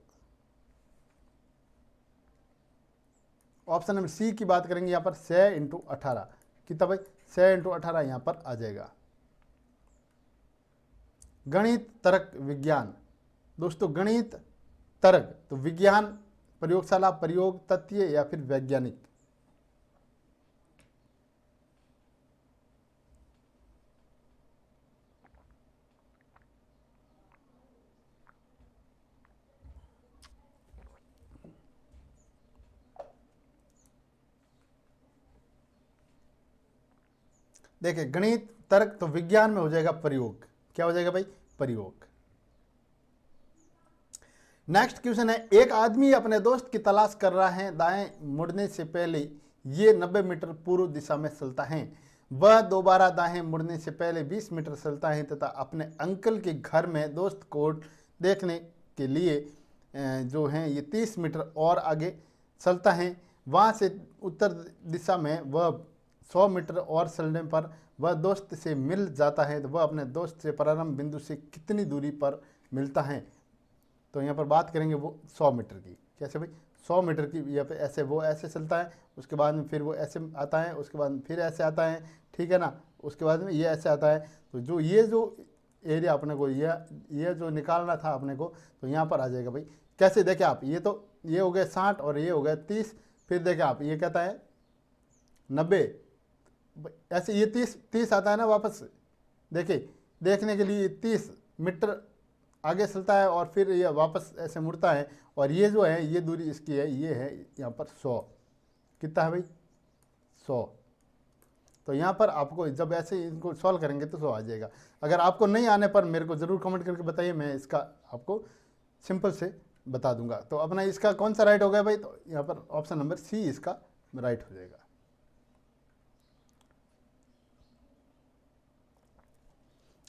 S1: ऑप्शन नंबर सी की बात करेंगे। यहाँ पर 6 × 18 कितना भाई? 6 × 18 यहाँ पर आ जाएगा। गणित, तर्क, विज्ञान। दोस्तों गणित, तर्क, तो विज्ञान प्रयोगशाला, प्रयोग, तथ्य या फिर वैज्ञानिक। देखिए गणित, तर्क तो विज्ञान में हो जाएगा प्रयोग। क्या हो जाएगा भाई? प्रयोग। नेक्स्ट क्वेश्चन है, एक आदमी अपने दोस्त की तलाश कर रहा है। दाएं मुड़ने से पहले ये 90 मीटर पूर्व दिशा में चलता है। वह दोबारा दाएं मुड़ने से पहले 20 मीटर चलता है तथा अपने अंकल के घर में दोस्त को देखने के लिए जो है ये 30 मीटर और आगे चलता है। वहाँ से उत्तर दिशा में वह 100 मीटर और चलने पर वह दोस्त से मिल जाता है। तो वह अपने दोस्त से प्रारंभ बिंदु से कितनी दूरी पर मिलता है? तो यहाँ पर बात करेंगे वो 100 मीटर की। कैसे भाई? 100 मीटर की। यहाँ पे ऐसे वो ऐसे चलता है, उसके बाद में फिर वो ऐसे आता है, उसके बाद फिर ऐसे आता है, ठीक है ना, उसके बाद में ये ऐसे आता है। तो जो ये जो एरिया अपने को ये जो निकालना था अपने को, तो यहाँ पर आ जाएगा भाई। कैसे? देखें आप, ये तो ये हो गए 60 और ये हो गए 30। फिर देखें आप, ये कहता है 90, ऐसे ये 30 आता है ना वापस। देखिए देखने के लिए 30 मीटर आगे चलता है और फिर ये वापस ऐसे मुड़ता है। और ये जो है ये दूरी इसकी है, ये है यहाँ पर 100। कितना है भाई? 100। तो यहाँ पर आपको जब ऐसे इनको सॉल्व करेंगे तो 100 आ जाएगा। अगर आपको नहीं आने पर मेरे को ज़रूर कमेंट करके बताइए, मैं इसका आपको सिंपल से बता दूंगा। तो अपना इसका कौन सा राइट हो गया भाई? तो यहाँ पर ऑप्शन नंबर सी इसका राइट हो जाएगा।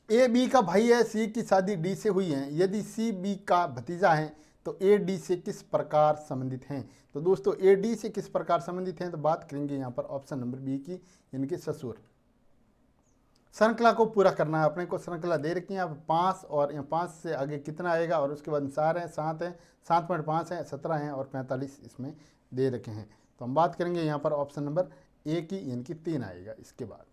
S1: ए बी का भाई है, सी की शादी डी से हुई है। यदि सी बी का भतीजा है तो ए डी से किस प्रकार संबंधित हैं? तो दोस्तों ए डी से किस प्रकार संबंधित हैं तो बात करेंगे यहाँ पर ऑप्शन नंबर बी की, इनके ससुर। श्रृंखला को पूरा करना है अपने को। श्रृंखला दे रखी है यहाँ 5 और 5 से आगे कितना आएगा, और उसके बाद 4 है, 7 है, 7.5 है, 17 है और 45 इसमें दे रखे हैं। तो हम बात करेंगे यहाँ पर ऑप्शन नंबर ए की, इनकी 3 आएगा। इसके बाद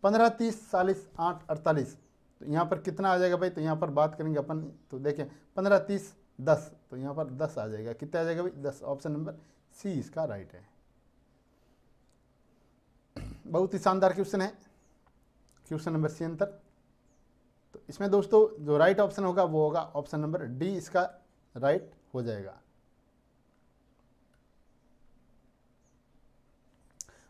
S1: 15, 30, 40, 8, 48। तो यहाँ पर कितना आ जाएगा भाई? तो यहाँ पर बात करेंगे अपन, तो देखें 15, 30, 10। तो यहाँ पर 10 आ जाएगा। कितना आ जाएगा भाई? 10। ऑप्शन नंबर सी इसका राइट है। बहुत ही शानदार क्वेश्चन है, क्वेश्चन नंबर सी अंतर। तो इसमें दोस्तों जो राइट ऑप्शन होगा वो होगा ऑप्शन नंबर डी, इसका राइट हो जाएगा।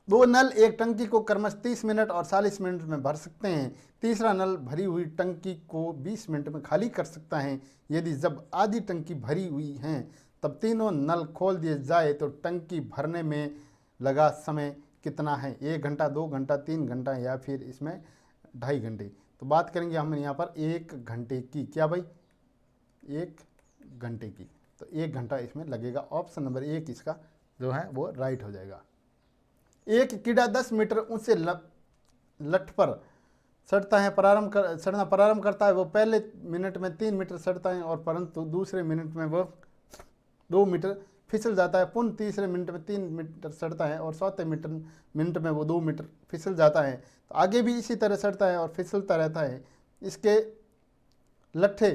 S1: 2 नल एक टंकी को क्रमश 30 मिनट और 40 मिनट में भर सकते हैं। तीसरा नल भरी हुई टंकी को 20 मिनट में खाली कर सकता है। यदि जब आधी टंकी भरी हुई है तब तीनों नल खोल दिए जाए तो टंकी भरने में लगा समय कितना है? 1 घंटा, 2 घंटा, 3 घंटा या फिर इसमें 2.5 घंटे। तो बात करेंगे हम यहाँ पर 1 घंटे की। क्या भाई? 1 घंटे की। तो 1 घंटा इसमें लगेगा। ऑप्शन नंबर 1 इसका जो है वो राइट हो जाएगा। एक कीड़ा 10 मीटर ऊंचे लठ पर सड़ता है, सड़ना प्रारंभ करता है। वो पहले मिनट में 3 मीटर सड़ता है और परंतु दूसरे मिनट में वह 2 मीटर फिसल जाता है। पुनः तीसरे मिनट में 3 मीटर सड़ता है और चौथे मिनट में वो 2 मीटर फिसल जाता है। तो आगे भी इसी तरह सड़ता है और फिसलता रहता है। इसके लट्ठे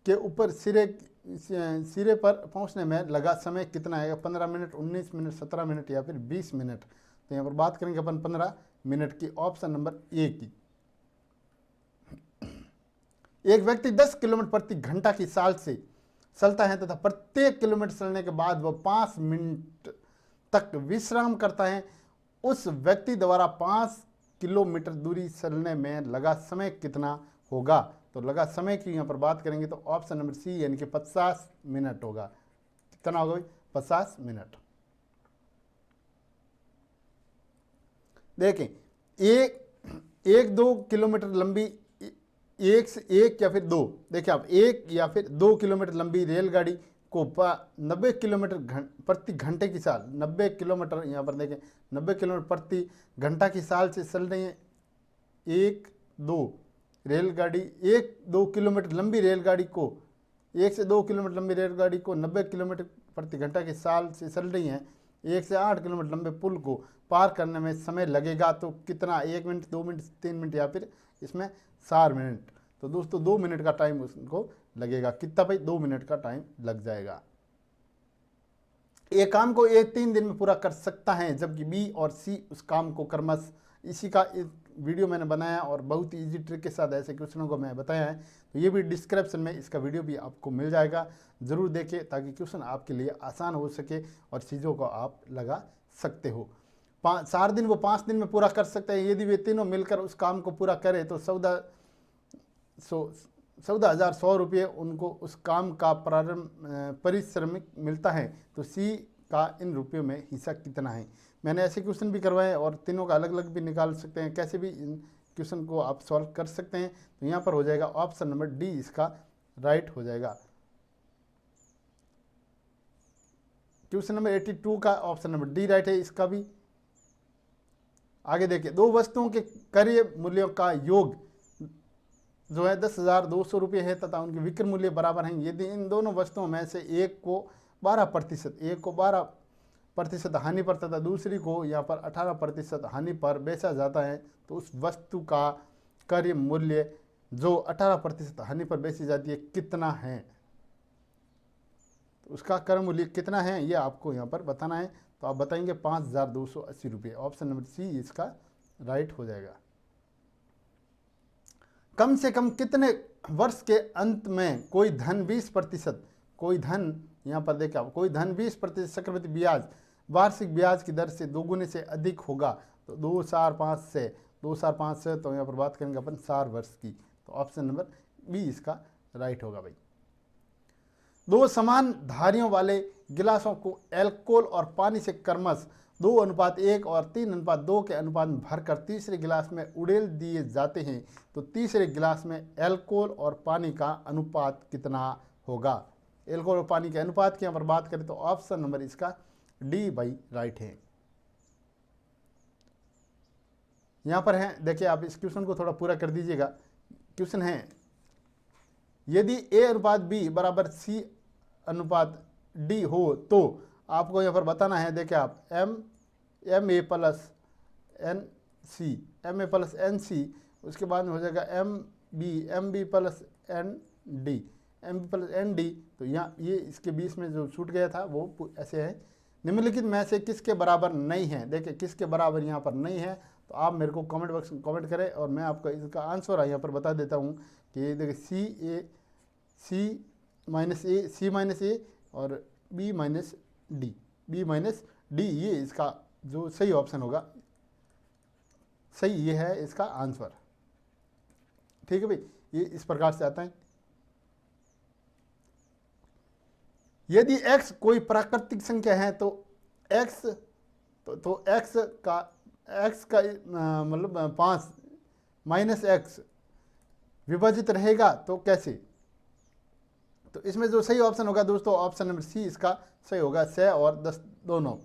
S1: के ऊपर सिरे पर पहुंचने में लगा समय कितना है? 15 मिनट, 19 मिनट, 17 मिनट या फिर 20 मिनट। तो यहाँ पर बात करेंगे अपन 15 मिनट की। ऑप्शन नंबर ए की। एक व्यक्ति 10 किलोमीटर प्रति घंटा की चाल से चलता है तथा प्रत्येक किलोमीटर चलने के बाद वह 5 मिनट तक विश्राम करता है। उस व्यक्ति द्वारा 5 किलोमीटर दूरी चलने में लगा समय कितना होगा? तो लगा समय की यहाँ पर बात करेंगे तो ऑप्शन नंबर सी यानी कि 50 मिनट होगा। कितना होगा भाई? 50 मिनट। देखें एक 2 किलोमीटर लंबी, एक या फिर 2, देखिए आप 1 या फिर 2 किलोमीटर लंबी रेलगाड़ी को 90 किलोमीटर प्रति घंटे की चाल, 90 किलोमीटर यहाँ पर देखें 90 किलोमीटर प्रति घंटा की चाल से चल रही है। 1-2 रेलगाड़ी, 1-2 किलोमीटर लंबी रेलगाड़ी को 1 से 2 किलोमीटर लंबी रेलगाड़ी को 90 किलोमीटर प्रति घंटा की चाल से चल रही है। 1 से 8 किलोमीटर लंबे पुल को पार करने में समय लगेगा तो कितना? 1 मिनट, 2 मिनट, 3 मिनट या फिर इसमें 4 मिनट। तो दोस्तों 2 मिनट का टाइम उसको लगेगा। कितना भाई? 2 मिनट का टाइम लग जाएगा। ए काम को ए 3 दिन में पूरा कर सकता है, जबकि बी और सी उस काम को क्रमश, इसी का वीडियो मैंने बनाया और बहुत ही ईजी ट्रिक के साथ ऐसे क्वेश्चनों को मैं बताया है। तो ये भी डिस्क्रिप्शन में इसका वीडियो भी आपको मिल जाएगा, ज़रूर देखें ताकि क्वेश्चन आपके लिए आसान हो सके और चीज़ों को आप लगा सकते हो। 4 दिन वो 5 दिन में पूरा कर सकते हैं। यदि वे तीनों मिलकर उस काम को पूरा करें तो 14,100 रुपये उनको उस काम का पारिश्रमिक मिलता है। तो सी का इन रुपयों में हिस्सा कितना है। मैंने ऐसे क्वेश्चन भी करवाए और तीनों का अलग अलग भी निकाल सकते हैं, कैसे भी इन क्वेश्चन को आप सॉल्व कर सकते हैं। तो यहाँ पर हो जाएगा ऑप्शन नंबर डी इसका राइट हो जाएगा। क्वेश्चन नंबर 82 का ऑप्शन नंबर डी राइट है इसका भी। आगे देखिए, दो वस्तुओं के क्रय मूल्यों का योग जो है 10,200 रुपये है तथा उनके विक्रय मूल्य बराबर हैं। यदि इन दोनों वस्तुओं में से एक को 12% हानि पर तथा दूसरी को यहाँ पर 18% हानि पर बेचा जाता है, तो उस वस्तु का क्रय मूल्य जो 18% हानि पर बेची जाती है कितना है। तो उसका क्रय मूल्य कितना है ये आपको यहाँ पर बताना है। तो आप बताएंगे 5,280 रुपये। ऑप्शन नंबर सी इसका राइट हो जाएगा। कम से कम कितने वर्ष के अंत में कोई धन 20%, कोई धन यहाँ पर देखा, कोई धन 20% चक्रवृद्धि ब्याज वार्षिक ब्याज की दर से दोगुने से अधिक होगा। तो 2005 से तो यहाँ पर बात करेंगे अपन 4 वर्ष की। तो ऑप्शन नंबर बी इसका राइट होगा भाई। दो समान धारियों वाले गिलासों को अल्कोहल और पानी से क्रमश 2:1 और 3:2 के अनुपात में भरकर तीसरे गिलास में उड़ेल दिए जाते हैं। तो तीसरे गिलास में अल्कोहल और पानी का अनुपात कितना होगा। अल्कोहल और पानी के अनुपात की यहाँ पर बात करें तो ऑप्शन नंबर इसका डी बाई राइट है। यहाँ पर है, देखिए आप इस क्वेश्चन को थोड़ा पूरा कर दीजिएगा। क्वेश्चन है, यदि ए अनुपात बी बराबर सी अनुपात डी हो तो आपको यहाँ पर बताना है। देखिए आप M A plus N C, उसके बाद में हो जाएगा M B plus N D. तो यहाँ ये इसके बीच में जो छूट गया था वो ऐसे है, निम्नलिखित में से किसके बराबर नहीं है। देखिए किसके बराबर यहाँ पर नहीं है, तो आप मेरे को कमेंट बॉक्स में कमेंट करें और मैं आपको इसका आंसर यहाँ पर बता देता हूँ कि देखिए सी माइनस ए और बी माइनस डी ये इसका जो सही ऑप्शन होगा, सही ये है इसका आंसर। ठीक है भाई, ये इस प्रकार से आता है। यदि x कोई प्राकृतिक संख्या है तो x का मतलब 5 माइनस x विभाजित रहेगा तो कैसे। तो इसमें जो सही ऑप्शन होगा दोस्तों ऑप्शन नंबर सी इसका सही होगा। 6 और 10 दोनों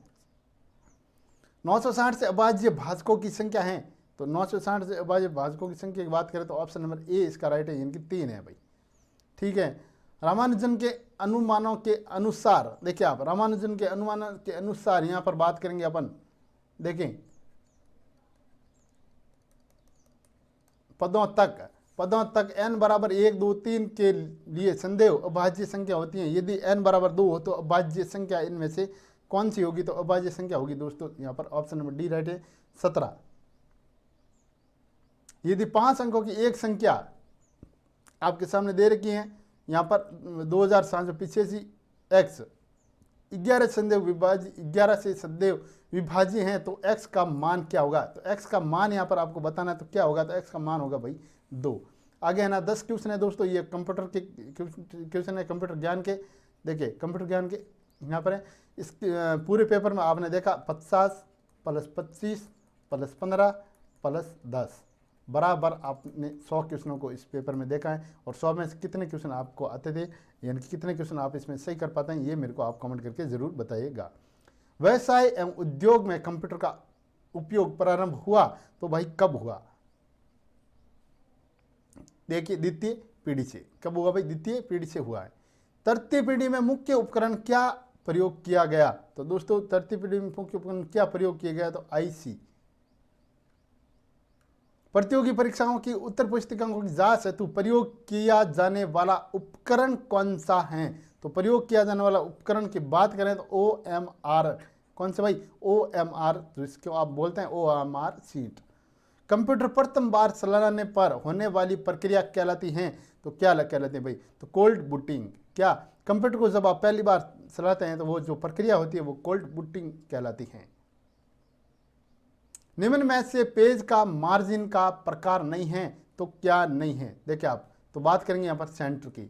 S1: 960 से अभाज्य भाजकों की संख्या है। तो 960 से अभाज्य भाजकों की संख्या की बात करें तो ऑप्शन नंबर ए इसका राइट है, यानी कि 3 है भाई। ठीक है, रामानुजन के अनुमानों के अनुसार, देखिए आप रामानुजन के अनुमानों के अनुसार यहाँ पर बात करेंगे अपन। देखें पदों तक n बराबर 1, 2, 3 के लिए संदेह अभाज्य संख्या होती है। यदि n बराबर 2 हो तो अभाज्य संख्या इनमें से कौन सी होगी। तो अभाज्य संख्या होगी दोस्तों यहाँ पर ऑप्शन नंबर डी राइट है, 17। यदि 5 अंकों की एक संख्या आपके सामने दे रखी है, यहाँ पर 2785 x 11 से संदेह विभाज्य हैं तो x का मान क्या होगा। तो x का मान यहाँ पर आपको बताना है, तो क्या होगा। तो x का मान होगा भाई 2। आगे है ना 10 क्वेश्चन है दोस्तों, ये कंप्यूटर के क्वेश्चन है, कंप्यूटर ज्ञान के। देखिए कंप्यूटर ज्ञान के यहाँ पर है, इस पूरे पेपर में आपने देखा 50 + 25 + 15 + 10 बराबर आपने 100 क्वेश्चनों को इस पेपर में देखा है। और 100 में से कितने क्वेश्चन आपको आते थे, यानी कि कितने क्वेश्चन आप इसमें सही कर पाते हैं, ये मेरे को आप कमेंट करके ज़रूर बताइएगा। व्यवसाय एवं उद्योग में कंप्यूटर का उपयोग प्रारंभ हुआ तो भाई कब हुआ। देखिए द्वितीय पीढ़ी से। कब हुआ भाई, द्वितीय पीढ़ी से हुआ है। तृतीय पीढ़ी में मुख्य उपकरण क्या प्रयोग किया गया। तो दोस्तों तृतीय पीढ़ी में मुख्य उपकरण क्या प्रयोग किया गया। तो IC। प्रतियोगी परीक्षाओं की उत्तर पुस्तिकाओं की जांच हेतु प्रयोग किया जाने वाला उपकरण कौन सा है। तो प्रयोग किया जाने वाला उपकरण की बात करें तो OMR, कौन से भाई, OMR, तो इसको आप बोलते हैं OMR शीट। कंप्यूटर प्रथम बार चलाने पर होने वाली प्रक्रिया कहलाती है, तो क्या कहलाती है भाई, तो कोल्ड बूटिंग। क्या, कंप्यूटर को जब आप पहली बार चलाते हैं तो वो जो प्रक्रिया होती है वो कोल्ड बूटिंग कहलाती है। निम्न में से पेज का मार्जिन का प्रकार नहीं है, तो क्या नहीं है, देखिए आप, तो बात करेंगे यहां पर सेंटर की।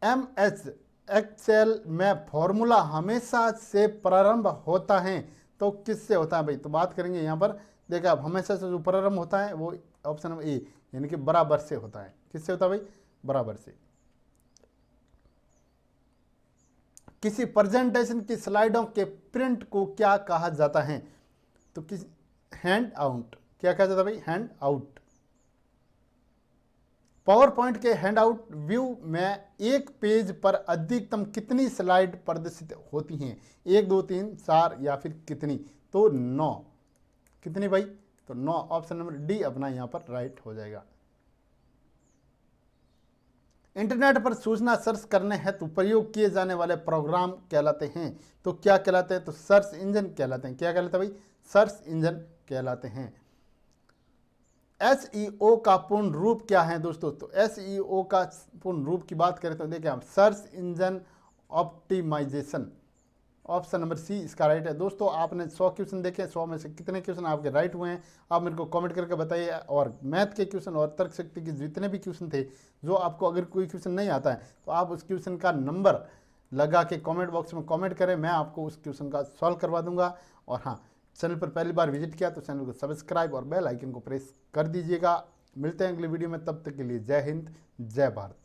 S1: MS एक्सेल में फॉर्मूला हमेशा से प्रारंभ होता है, तो किससे होता है भाई, तो बात करेंगे यहां पर, देखिए आप, हमेशा से जो प्रारंभ होता है वो ऑप्शन नंबर ए, यानी कि बराबर से होता है। किससे होता है भाई, बराबर से। किसी प्रेजेंटेशन की स्लाइडों के प्रिंट को क्या कहा जाता है, तो किस, हैंड आउट। क्या कहा जाता है भाई, हैंड आउट। पावर पॉइंट के हैंड आउट व्यू में एक पेज पर अधिकतम कितनी स्लाइड प्रदर्शित होती हैं, 1 2 3 4 या फिर कितनी, तो 9। कितनी भाई, तो 9, ऑप्शन नंबर डी अपना यहां पर राइट हो जाएगा। इंटरनेट पर सूचना सर्च करने हेतु प्रयोग किए जाने वाले प्रोग्राम कहलाते हैं, तो क्या कहलाते हैं, तो सर्च इंजन कहलाते हैं। क्या कहलाते हैं भाई, सर्च इंजन कहलाते हैं। SEO का पूर्ण रूप क्या है दोस्तों, तो SEO का पूर्ण रूप की बात करें तो देखिए आप, search engine optimisation, option number C इसका राइट है। दोस्तों आपने 100 क्वेश्चन देखे, 100 में से कितने क्वेश्चन आपके राइट हुए हैं आप मेरे को कमेंट करके बताइए। और मैथ के क्वेश्चन और तर्क शक्ति के जितने भी क्वेश्चन थे, जो आपको अगर कोई क्वेश्चन नहीं आता है तो आप उस क्वेश्चन का नंबर लगा के कमेंट बॉक्स में कमेंट करें, मैं आपको उस क्वेश्चन का सॉल्व करवा दूंगा। और हाँ, चैनल पर पहली बार विजिट किया तो चैनल को सब्सक्राइब और बेल आइकन को प्रेस कर दीजिएगा। मिलते हैं अगली वीडियो में, तब तक के लिए जय हिंद, जय भारत।